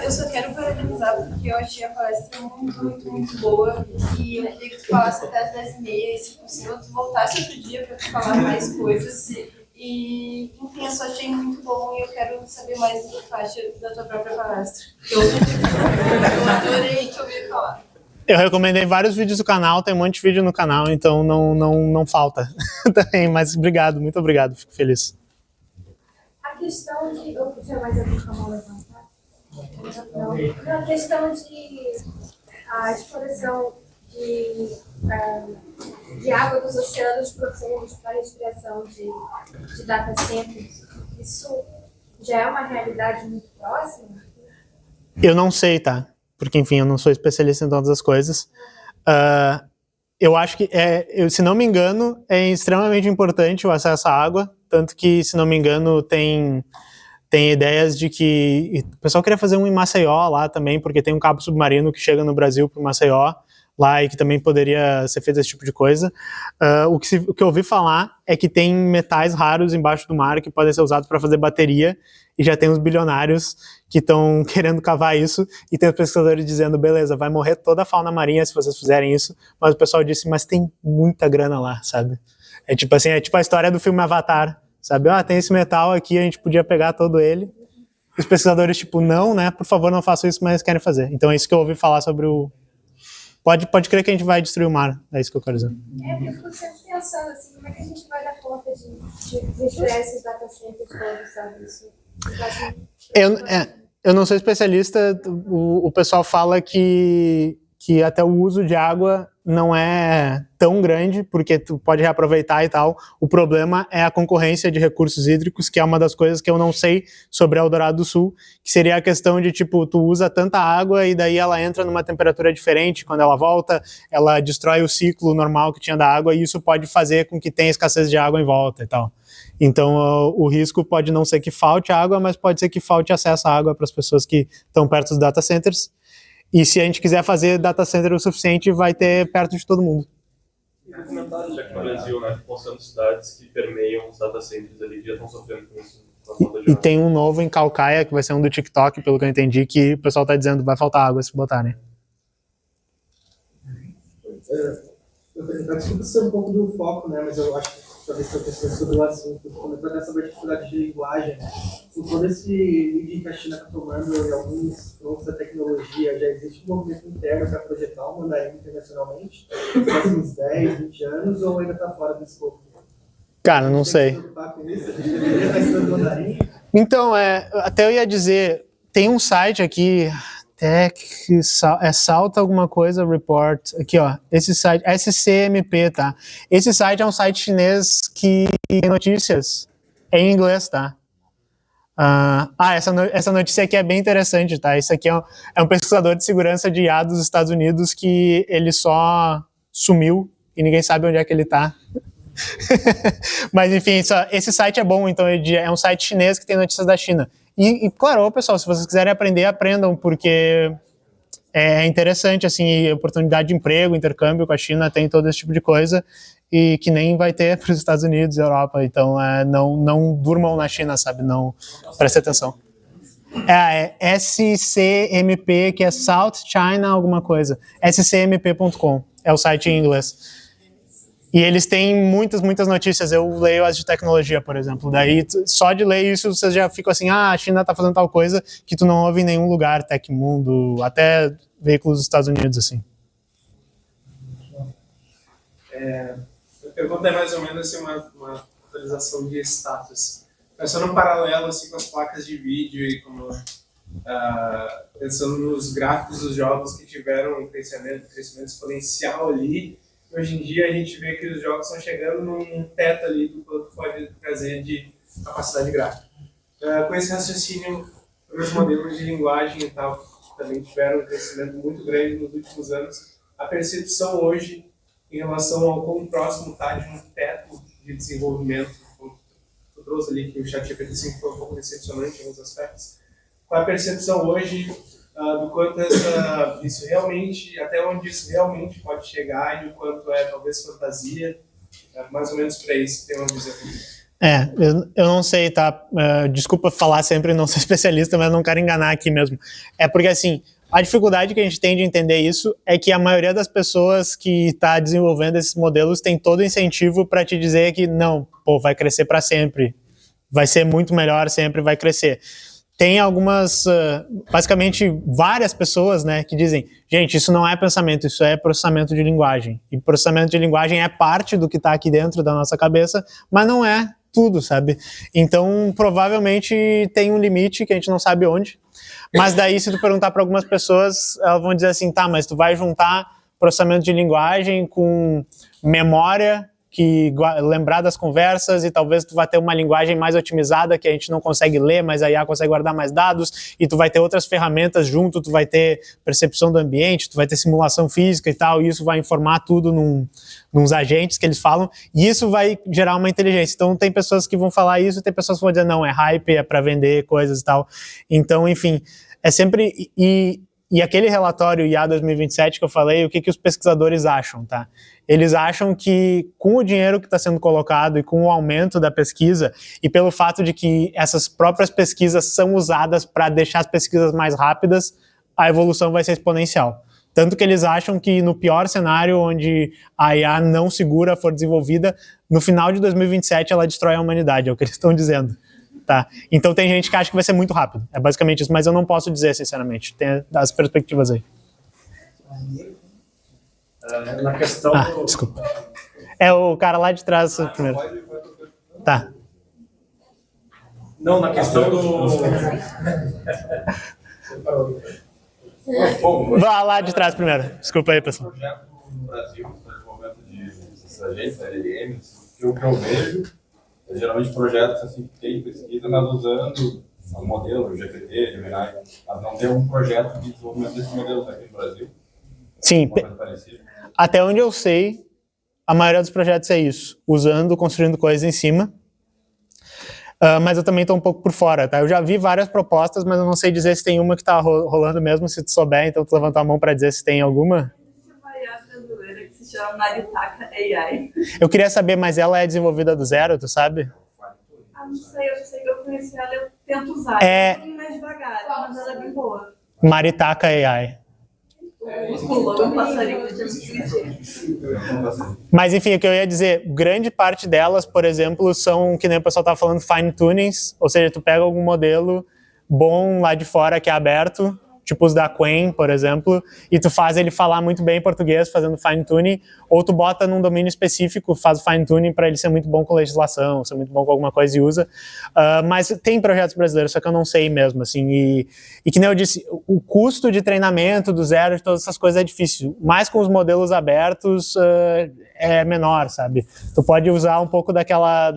Eu só quero parabenizar porque eu achei a palestra muito boa e eu queria que tu falasse até as 10h30 e, se possível, tu voltasse outro dia para tu falar mais coisas. E, enfim, eu só achei muito bom e eu quero saber mais do que tu acha da tua própria palestra. Eu adorei te ouvir falar. Eu recomendei vários vídeos do canal, tem um monte de vídeo no canal, então não falta também, mas obrigado, muito obrigado, fico feliz. A questão de... Eu puxei mais aqui com a mão levantada. Não, a questão de a exploração de água dos oceanos profundos para a respiração de data centers, isso já é uma realidade muito próxima? Eu não sei, tá? Porque, enfim, eu não sou especialista em todas as coisas. Eu acho que, se não me engano, é extremamente importante o acesso à água, tanto que, se não me engano, tem ideias de que o pessoal queria fazer um em Maceió lá também, porque tem um cabo submarino que chega no Brasil para Maceió lá e que também poderia ser feito esse tipo de coisa. O que eu ouvi falar é que tem metais raros embaixo do mar que podem ser usados para fazer bateria e já tem uns bilionários que estão querendo cavar isso e tem os pesquisadores dizendo, beleza, vai morrer toda a fauna marinha se vocês fizerem isso, mas o pessoal disse, mas tem muita grana lá, sabe? É tipo assim, é tipo a história do filme Avatar, sabe? Tem esse metal aqui, a gente podia pegar todo ele. Os pesquisadores, tipo, não, né? Por favor, não façam isso, mas querem fazer. Então é isso que eu ouvi falar sobre o... Pode crer que a gente vai destruir o mar. É isso que eu quero dizer. Eu fico sempre pensando, assim, como é que a gente vai dar conta de misturar esses data centers todos, sabe? Isso. Eu não sou especialista, o pessoal fala que até o uso de água não é tão grande, porque tu pode reaproveitar e tal. O problema é a concorrência de recursos hídricos, que é uma das coisas que eu não sei sobre Eldorado do Sul, que seria a questão de, tipo, tu usa tanta água e daí ela entra numa temperatura diferente, quando ela volta, ela destrói o ciclo normal que tinha da água, e isso pode fazer com que tenha escassez de água em volta e tal. Então, o risco pode não ser que falte água, mas pode ser que falte acesso à água para as pessoas que estão perto dos data centers. E se a gente quiser fazer data center o suficiente, vai ter perto de todo mundo. Já que no Brasil, né, mostrando cidades que permeiam os data centers ali, já estão sofrendo com isso. E tem um novo em Calcaia, que vai ser um do TikTok, pelo que eu entendi, que o pessoal está dizendo vai faltar água se botar, né? Desculpa ser um pouco do foco, né, mas eu acho que talvez eu pensei sobre o assunto, comentar dessa verticalidade de linguagem, com todo esse lead que a China está tomando em alguns frontos da tecnologia, já existe um movimento interno para projetar o mandarim internacionalmente, nos próximos 10, 20 anos, ou ainda está fora do escopo? Cara, não sei. Tem que se preocupar com isso? A gente deveria estar estudando mandarim? Então, até eu ia dizer, tem um site aqui, Salta alguma coisa Report, aqui ó, esse site, SCMP, tá? Esse site é um site chinês que tem notícias em inglês, tá? Essa notícia aqui é bem interessante, tá? Isso aqui é um pesquisador de segurança de IA dos Estados Unidos que ele só sumiu e ninguém sabe onde é que ele tá. Mas enfim, esse site é bom, então é um site chinês que tem notícias da China. E claro, pessoal, se vocês quiserem aprender, aprendam, porque é interessante, assim, oportunidade de emprego, intercâmbio com a China, tem todo esse tipo de coisa, e que nem vai ter para os Estados Unidos e Europa, então não durmam na China, sabe, não, prestem atenção. É SCMP, que é South China alguma coisa, scmp.com, é o site em inglês. E eles têm muitas notícias. Eu leio as de tecnologia, por exemplo. Daí, só de ler isso, vocês já ficam assim, a China tá fazendo tal coisa que tu não ouve em nenhum lugar, Tecmundo, até veículos dos Estados Unidos, assim. A pergunta é mais ou menos assim, uma atualização de status. Pensando no paralelo assim, com as placas de vídeo e como, pensando nos gráficos dos jogos que tiveram um crescimento exponencial ali, hoje em dia a gente vê que os jogos estão chegando num teto ali do quanto pode trazer de capacidade gráfica. Com esse raciocínio, os modelos de linguagem e tal também tiveram um crescimento muito grande nos últimos anos. A percepção hoje em relação ao quão próximo está de um teto de desenvolvimento, como tu trouxe ali, que o ChatGPT-5 foi um pouco decepcionante em alguns aspectos. Qual é a percepção hoje do quanto isso realmente, até onde isso realmente pode chegar e o quanto é talvez fantasia, mais ou menos para isso, tem uma visão. Eu não sei, tá? Desculpa falar sempre, não sou especialista, mas não quero enganar aqui mesmo. É porque, assim, a dificuldade que a gente tem de entender isso é que a maioria das pessoas que está desenvolvendo esses modelos tem todo incentivo para te dizer que não, pô, vai crescer para sempre, vai ser muito melhor, sempre vai crescer. Tem algumas, basicamente várias pessoas, né, que dizem, gente, isso não é pensamento, isso é processamento de linguagem. E processamento de linguagem é parte do que está aqui dentro da nossa cabeça, mas não é tudo, sabe? Então, provavelmente tem um limite que a gente não sabe onde. Mas daí, se tu perguntar para algumas pessoas, elas vão dizer assim, tá, mas tu vai juntar processamento de linguagem com memória, que lembrar das conversas, e talvez tu vai ter uma linguagem mais otimizada que a gente não consegue ler, mas a IA consegue guardar mais dados, e tu vai ter outras ferramentas junto, tu vai ter percepção do ambiente, tu vai ter simulação física e tal, e isso vai informar tudo nos agentes que eles falam, e isso vai gerar uma inteligência. Então tem pessoas que vão falar isso, e tem pessoas que vão dizer, não, é hype, é para vender coisas e tal. Então, enfim, é sempre... E aquele relatório IA 2027 que eu falei, o que os pesquisadores acham, tá? Eles acham que com o dinheiro que está sendo colocado e com o aumento da pesquisa e pelo fato de que essas próprias pesquisas são usadas para deixar as pesquisas mais rápidas, a evolução vai ser exponencial. Tanto que eles acham que no pior cenário, onde a IA não segura for desenvolvida, no final de 2027 ela destrói a humanidade, é o que eles estão dizendo. Tá. Então tem gente que acha que vai ser muito rápido. É basicamente isso, mas eu não posso dizer, sinceramente. Tem as perspectivas aí. Na questão desculpa. É o cara lá de trás primeiro. Tá. Não, na questão do... Vá lá de trás primeiro. Desculpa aí, pessoal. Projeto no Brasil, para desenvolvimento de agentes, LLMs, que o que eu vejo é geralmente projetos assim, que tem pesquisa, mas usando o modelo, o GPT, Gemini, mas não tem um projeto de desenvolvimento desses modelos aqui no Brasil. Sim, até onde eu sei, a maioria dos projetos é isso, construindo coisas em cima. Mas eu também estou um pouco por fora, tá? Eu já vi várias propostas, mas eu não sei dizer se tem uma que está rolando mesmo, se tu souber, então tu levantar a mão para dizer se tem alguma. Existe uma IA brasileira que se chama Maritaka AI. Eu queria saber, mas ela é desenvolvida do zero, tu sabe? Não sei, eu sei que eu conheci ela, eu tento usar. É um pouquinho mais devagar, mas ela é bem boa. Maritaka AI. Um passarinho de Mas enfim, o que eu ia dizer, grande parte delas, por exemplo, são, que nem o pessoal estava falando, fine tunings, ou seja, tu pega algum modelo bom lá de fora que é aberto, tipo os da Qwen, por exemplo, e tu faz ele falar muito bem português fazendo fine tuning, ou tu bota num domínio específico, faz o fine tuning para ele ser muito bom com legislação, ser muito bom com alguma coisa e usa. Mas tem projetos brasileiros, só que eu não sei mesmo, assim, e que nem eu disse, o custo de treinamento do zero, de todas essas coisas é difícil, mas com os modelos abertos é menor, sabe? Tu pode usar um pouco da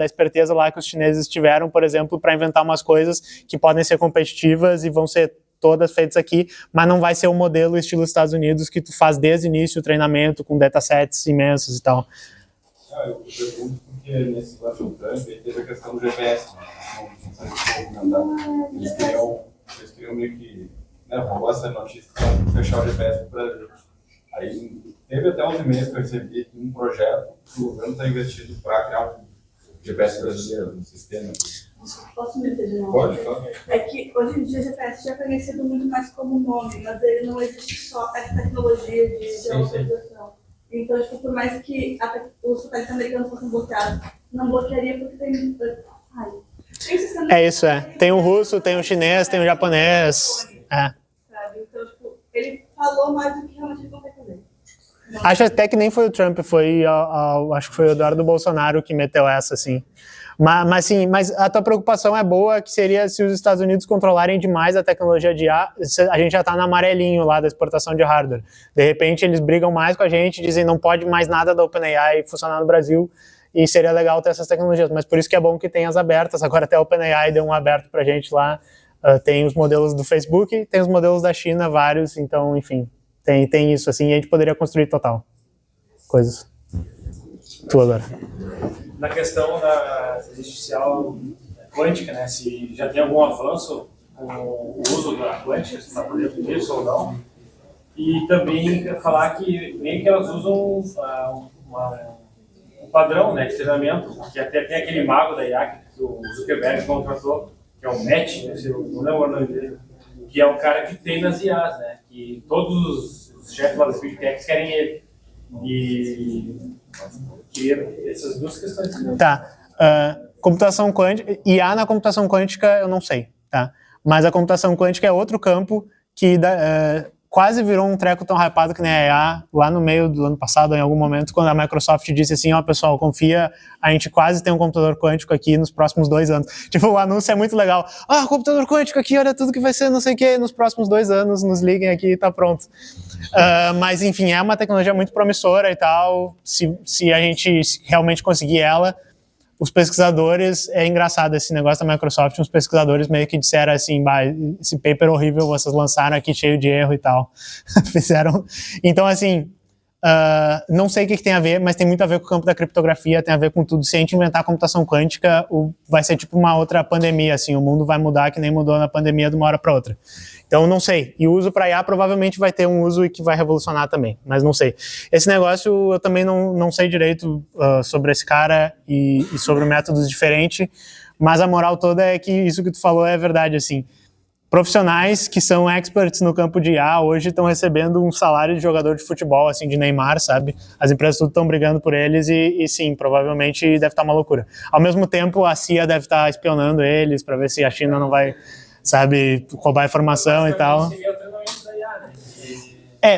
esperteza lá que os chineses tiveram, por exemplo, para inventar umas coisas que podem ser competitivas e vão ser todas feitas aqui, mas não vai ser um modelo estilo Estados Unidos que tu faz desde o início o treinamento com datasets imensos e tal. Eu pergunto porque nesse lado do Trump teve a questão do GPS, não sei se comentar. Eles queriam meio que roubar essa notícia para fechar o GPS para o Brasil. Aí teve até uns e-mails que eu recebi de um projeto que o governo está investindo para criar um GPS brasileiro no sistema. Posso me de novo? Pode, claro. É que hoje em dia o GPS já é conhecido muito mais como nome, mas ele não existe só essa tecnologia de geolocalização. Então, tipo, por mais que os satélites americanos fossem bloqueados, não bloquearia porque tem... É isso, Tem o russo, tem o chinês, tem o japonês. Sabe? Então, tipo, ele falou mais do que realmente ele consegue fazer. Acho até que nem foi o Trump, acho que foi o Eduardo Bolsonaro que meteu essa, assim. Mas a tua preocupação é boa, que seria se os Estados Unidos controlarem demais a tecnologia de IA, a gente já está no amarelinho lá da exportação de hardware. De repente eles brigam mais com a gente, dizem não pode mais nada da OpenAI funcionar no Brasil, e seria legal ter essas tecnologias, mas por isso que é bom que tem as abertas. Agora até a OpenAI deu um aberto pra gente lá, tem os modelos do Facebook, tem os modelos da China, vários, então enfim, tem isso assim, e a gente poderia construir total coisas. Tu agora. Na questão da artificial quântica, né? Se já tem algum avanço com o uso da quântica, se está por dentro disso ou não. E também falar que meio que elas usam um padrão, né, de treinamento, que até tem aquele mago da IA que o Zuckerberg contratou, que é o Matt, né, não lembro o nome dele, que é o cara que treina as IAs, né? Que todos os chefes lá das Big Techs querem ele. E essas duas questões. Né? Tá. Computação quântica, IA na computação quântica eu não sei, tá? Mas a computação quântica é outro campo que quase virou um treco tão hypado que nem a IA lá no meio do ano passado, em algum momento, quando a Microsoft disse assim, ó, pessoal, confia, a gente quase tem um computador quântico aqui nos próximos 2 anos. Tipo, o anúncio é muito legal. Computador quântico aqui, olha tudo que vai ser, não sei o que, nos próximos 2 anos, nos liguem aqui e tá pronto. Mas, enfim, é uma tecnologia muito promissora e tal, se a gente realmente conseguir ela. Os pesquisadores, é engraçado esse negócio da Microsoft, os pesquisadores meio que disseram assim, esse paper horrível vocês lançaram aqui cheio de erro e tal. Fizeram. Então, assim, não sei o que tem a ver, mas tem muito a ver com o campo da criptografia, tem a ver com tudo. Se a gente inventar a computação quântica, vai ser tipo uma outra pandemia, assim, o mundo vai mudar que nem mudou na pandemia de uma hora para outra. Então, não sei. E o uso para IA provavelmente vai ter um uso e que vai revolucionar também, mas não sei. Esse negócio eu também não sei direito sobre esse cara e sobre métodos diferentes, mas a moral toda é que isso que tu falou é verdade, assim. Profissionais que são experts no campo de IA hoje estão recebendo um salário de jogador de futebol, assim, de Neymar, sabe? As empresas tudo estão brigando por eles e sim, provavelmente deve estar uma loucura. Ao mesmo tempo, a CIA deve estar espionando eles para ver se a China não vai, sabe, roubar informação e tal.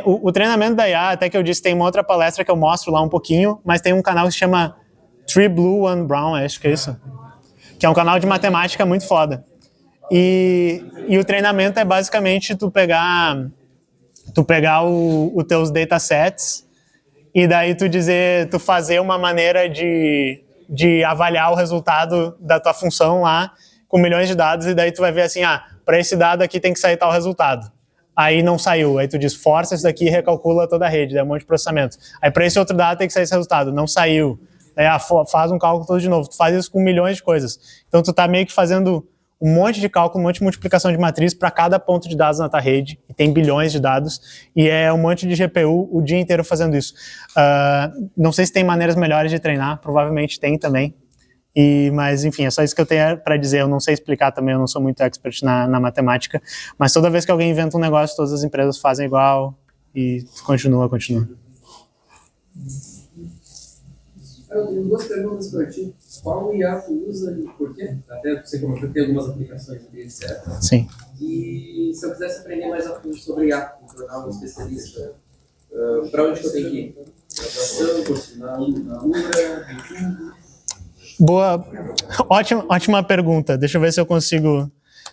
O treinamento da IA, até que eu disse, tem uma outra palestra que eu mostro lá um pouquinho, mas tem um canal que se chama Three Blue, One Brown, acho que é isso, que é um canal de matemática muito foda. E o treinamento é basicamente tu pegar os teus datasets e daí tu fazer uma maneira de avaliar o resultado da tua função lá com milhões de dados e daí tu vai ver assim, para esse dado aqui tem que sair tal resultado. Aí não saiu, aí tu diz, força isso daqui e recalcula toda a rede, dá um monte de processamento. Aí para esse outro dado tem que sair esse resultado, não saiu. Aí faz um cálculo todo de novo, tu faz isso com milhões de coisas. Então tu tá meio que fazendo um monte de cálculo, um monte de multiplicação de matriz para cada ponto de dados na tua rede, e tem bilhões de dados, e é um monte de GPU o dia inteiro fazendo isso. Não sei se tem maneiras melhores de treinar, provavelmente tem também, mas enfim, é só isso que eu tenho para dizer, eu não sei explicar também, eu não sou muito expert na matemática, mas toda vez que alguém inventa um negócio, todas as empresas fazem igual, e continua. Eu tenho 2 perguntas para ti. Qual IA tu usa e por quê? Até você comentou que tem algumas aplicações ali, etc. Sim. E se eu quisesse aprender mais a fundo sobre IA, me tornar um especialista, para onde que eu tenho que ir? Graduação, curso na URA, YouTube? Boa, ótima pergunta. Deixa eu ver se eu consigo...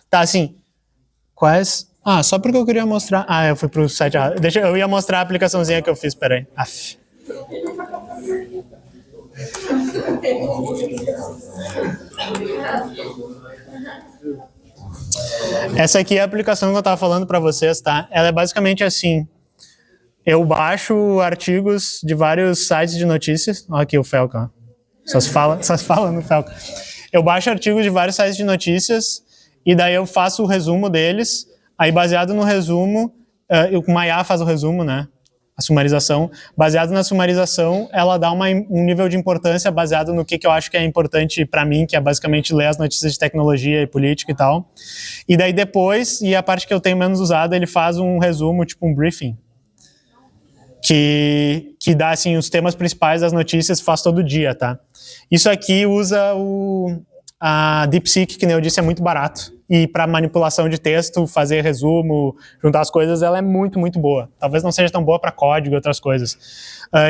Tá, assim, quais... só porque eu queria mostrar... eu fui pro site errado. Eu ia mostrar a aplicaçãozinha que eu fiz, peraí. Essa aqui é a aplicação que eu estava falando para vocês, tá? Ela é basicamente assim. Eu baixo artigos de vários sites de notícias. Olha aqui o Felca. Só se fala no Felca. Eu baixo artigos de vários sites de notícias e daí eu faço o resumo deles. Aí, baseado no resumo, o Maya faz o resumo, né? A sumarização. Baseado na sumarização, ela dá um nível de importância baseado no que eu acho que é importante para mim, que é basicamente ler as notícias de tecnologia e política e tal. E daí depois, e a parte que eu tenho menos usado, ele faz um resumo, tipo um briefing, que dá assim, os temas principais das notícias, faz todo dia, tá? Isso aqui usa a DeepSeek, que nem eu disse, é muito barato. E para manipulação de texto, fazer resumo, juntar as coisas, ela é muito, muito boa. Talvez não seja tão boa para código e outras coisas.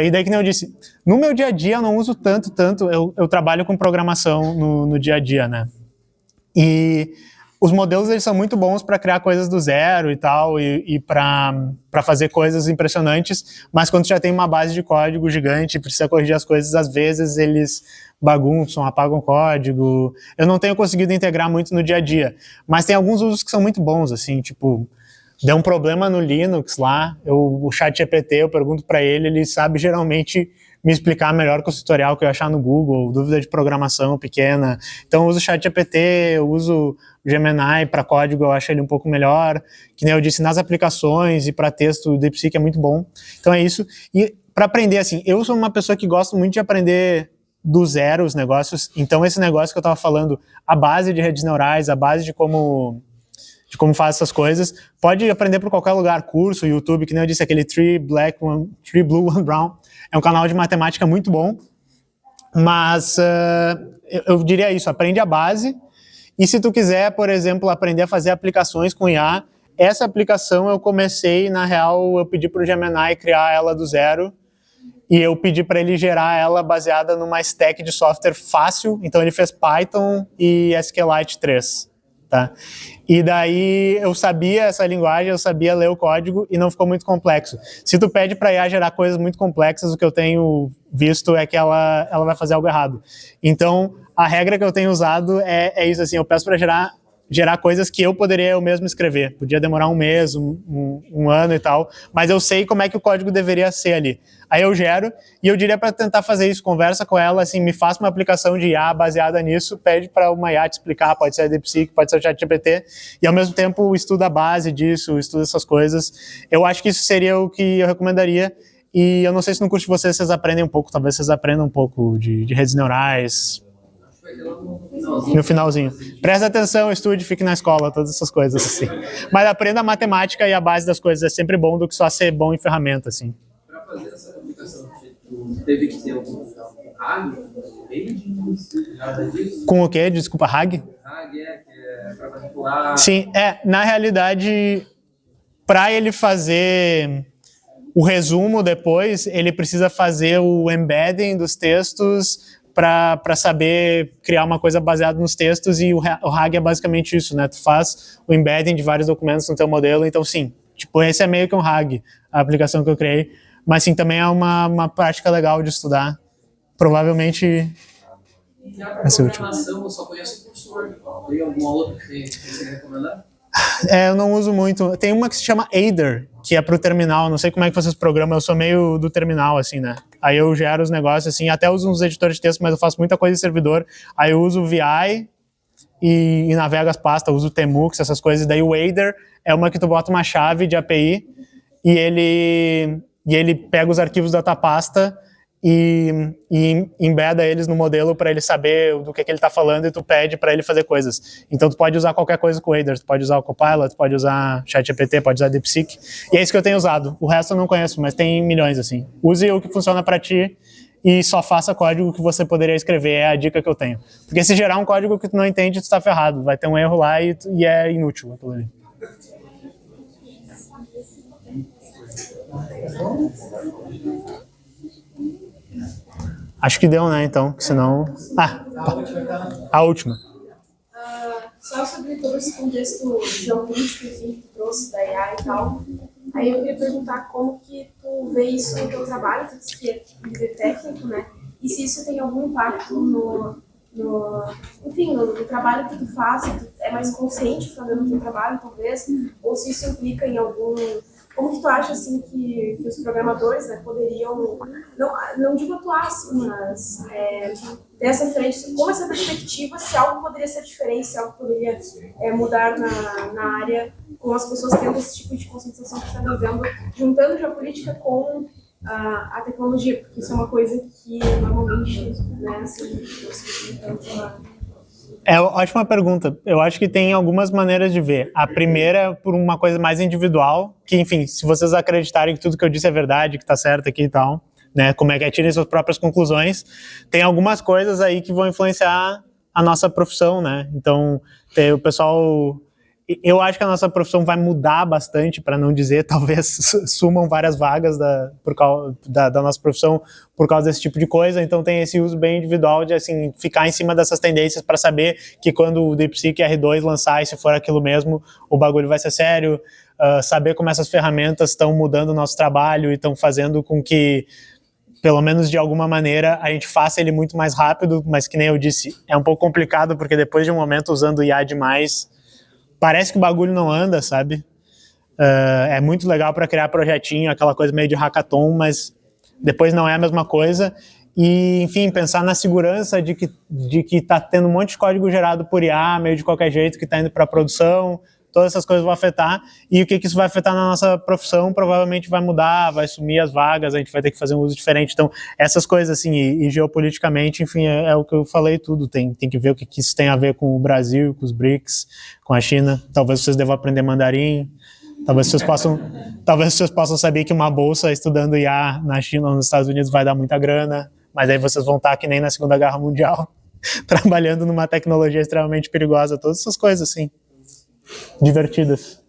E daí, que nem eu disse, no meu dia a dia eu não uso tanto, eu trabalho com programação no dia a dia, né? E os modelos, eles são muito bons para criar coisas do zero e tal, e para fazer coisas impressionantes, mas quando já tem uma base de código gigante e precisa corrigir as coisas, às vezes eles bagunçam, apagam código. Eu não tenho conseguido integrar muito no dia a dia, mas tem alguns usos que são muito bons, assim, tipo, deu um problema no Linux lá, o ChatGPT, eu pergunto para ele sabe geralmente me explicar melhor com o tutorial que eu achar no Google, dúvida de programação pequena. Então eu uso o ChatGPT, eu uso o Gemini para código, eu acho ele um pouco melhor. Que nem eu disse, nas aplicações e para texto, o DeepSeek é muito bom. Então é isso. E para aprender, assim, eu sou uma pessoa que gosto muito de aprender do zero os negócios. Então esse negócio que eu estava falando, a base de redes neurais, a base de como faz essas coisas, pode aprender por qualquer lugar, curso, YouTube, que nem eu disse, aquele Three Blue, One Brown, é um canal de matemática muito bom, mas eu diria isso, aprende a base, e se tu quiser, por exemplo, aprender a fazer aplicações com IA, essa aplicação eu comecei, na real, eu pedi para o Gemini criar ela do zero, e eu pedi para ele gerar ela baseada numa stack de software fácil, então ele fez Python e SQLite 3. Tá? E daí eu sabia essa linguagem, eu sabia ler o código e não ficou muito complexo. Se tu pede para IA gerar coisas muito complexas, o que eu tenho visto é que ela vai fazer algo errado. Então, a regra que eu tenho usado é isso, assim, eu peço para gerar coisas que eu poderia eu mesmo escrever. Podia demorar um mês, um ano e tal, mas eu sei como é que o código deveria ser ali. Aí eu gero, e eu diria para tentar fazer isso, conversa com ela, assim, me faça uma aplicação de IA baseada nisso, pede para uma IA te explicar, pode ser a DeepSeek, pode ser o ChatGPT, e ao mesmo tempo estuda a base disso, estuda essas coisas. Eu acho que isso seria o que eu recomendaria, e eu não sei se no curso de vocês aprendem um pouco, talvez vocês aprendam um pouco de redes neurais, no finalzinho. Presta atenção, estude, fique na escola, todas essas coisas, assim. Mas aprenda a matemática e a base das coisas, é sempre bom do que só ser bom em ferramenta, assim. Para fazer essa aplicação, tu teve que ter algum RAG, nada disso? Com o quê? Desculpa, RAG? RAG que é para manipular... Sim, na realidade, para ele fazer o resumo depois, ele precisa fazer o embedding dos textos para saber criar uma coisa baseada nos textos, e o RAG é basicamente isso, né? Tu faz o embedding de vários documentos no teu modelo, então sim, tipo, esse é meio que um RAG, a aplicação que eu criei, mas sim, também é uma prática legal de estudar, provavelmente vai ser útil. Eu só conheço o cursor, tem alguma outra que você quer recomendar? Eu não uso muito, tem uma que se chama Aider, que é pro terminal, não sei como é que vocês programam, eu sou meio do terminal, assim, né? Aí eu gero os negócios, assim, até uso uns editores de texto, mas eu faço muita coisa em servidor. Aí eu uso o VI e navego as pastas, uso o Tmux, essas coisas. Daí o Aider é uma que tu bota uma chave de API e ele pega os arquivos da tua pasta e embeda eles no modelo para ele saber do que ele está falando, e tu pede para ele fazer coisas. Então tu pode usar qualquer coisa com o Aider, tu pode usar o Copilot, tu pode usar ChatGPT, pode usar DeepSeek, e é isso que eu tenho usado. O resto eu não conheço, mas tem milhões, assim. Use o que funciona para ti e só faça código que você poderia escrever, é a dica que eu tenho. Porque se gerar um código que tu não entende, tu tá ferrado, vai ter um erro lá e é inútil aquilo ali. Acho que deu, né, então, senão... a última. Só sobre todo esse contexto geopolítico, enfim, que tu trouxe da IA e tal, aí eu queria perguntar como que tu vê isso no teu trabalho, tu disse que é líder técnico, né, e se isso tem algum impacto no trabalho que tu faz, se tu é mais consciente fazendo o teu trabalho, talvez, ou se isso implica em algum... Como que tu acha, assim, que os programadores, né, poderiam, não digo atuar assim, mas ter essa frente, como essa perspectiva, se algo poderia ser diferente, se algo poderia mudar na área, com as pessoas tendo esse tipo de conscientização que está vivendo, juntando geopolítica com a tecnologia, porque isso é uma coisa que normalmente, né, assim, ótima pergunta. Eu acho que tem algumas maneiras de ver. A primeira, por uma coisa mais individual, que, enfim, se vocês acreditarem que tudo que eu disse é verdade, que tá certo aqui e tal, né, como é que tirem suas próprias conclusões, tem algumas coisas aí que vão influenciar a nossa profissão, né? Então, tem o pessoal... Eu acho que a nossa profissão vai mudar bastante, para não dizer, talvez sumam várias vagas da nossa profissão por causa desse tipo de coisa. Então tem esse uso bem individual de, assim, ficar em cima dessas tendências para saber que quando o DeepSeek R2 lançar, e se for aquilo mesmo, o bagulho vai ser sério. Saber como essas ferramentas estão mudando o nosso trabalho e estão fazendo com que, pelo menos de alguma maneira, a gente faça ele muito mais rápido, mas que nem eu disse, é um pouco complicado, porque depois de um momento usando IA demais, parece que o bagulho não anda, sabe? É muito legal para criar projetinho, aquela coisa meio de hackathon, mas depois não é a mesma coisa. E, enfim, pensar na segurança de que tá tendo um monte de código gerado por IA, meio de qualquer jeito, que está indo para a produção, todas essas coisas vão afetar, e o que isso vai afetar na nossa profissão, provavelmente vai mudar, vai sumir as vagas, a gente vai ter que fazer um uso diferente. Então, essas coisas, assim, e geopoliticamente, enfim, é o que eu falei tudo, tem que ver o que isso tem a ver com o Brasil, com os BRICS, com a China. Talvez vocês devam aprender mandarim, talvez vocês possam saber que uma bolsa estudando IA na China ou nos Estados Unidos vai dar muita grana, mas aí vocês vão estar que nem na Segunda Guerra Mundial, trabalhando numa tecnologia extremamente perigosa, todas essas coisas, assim, divertidas.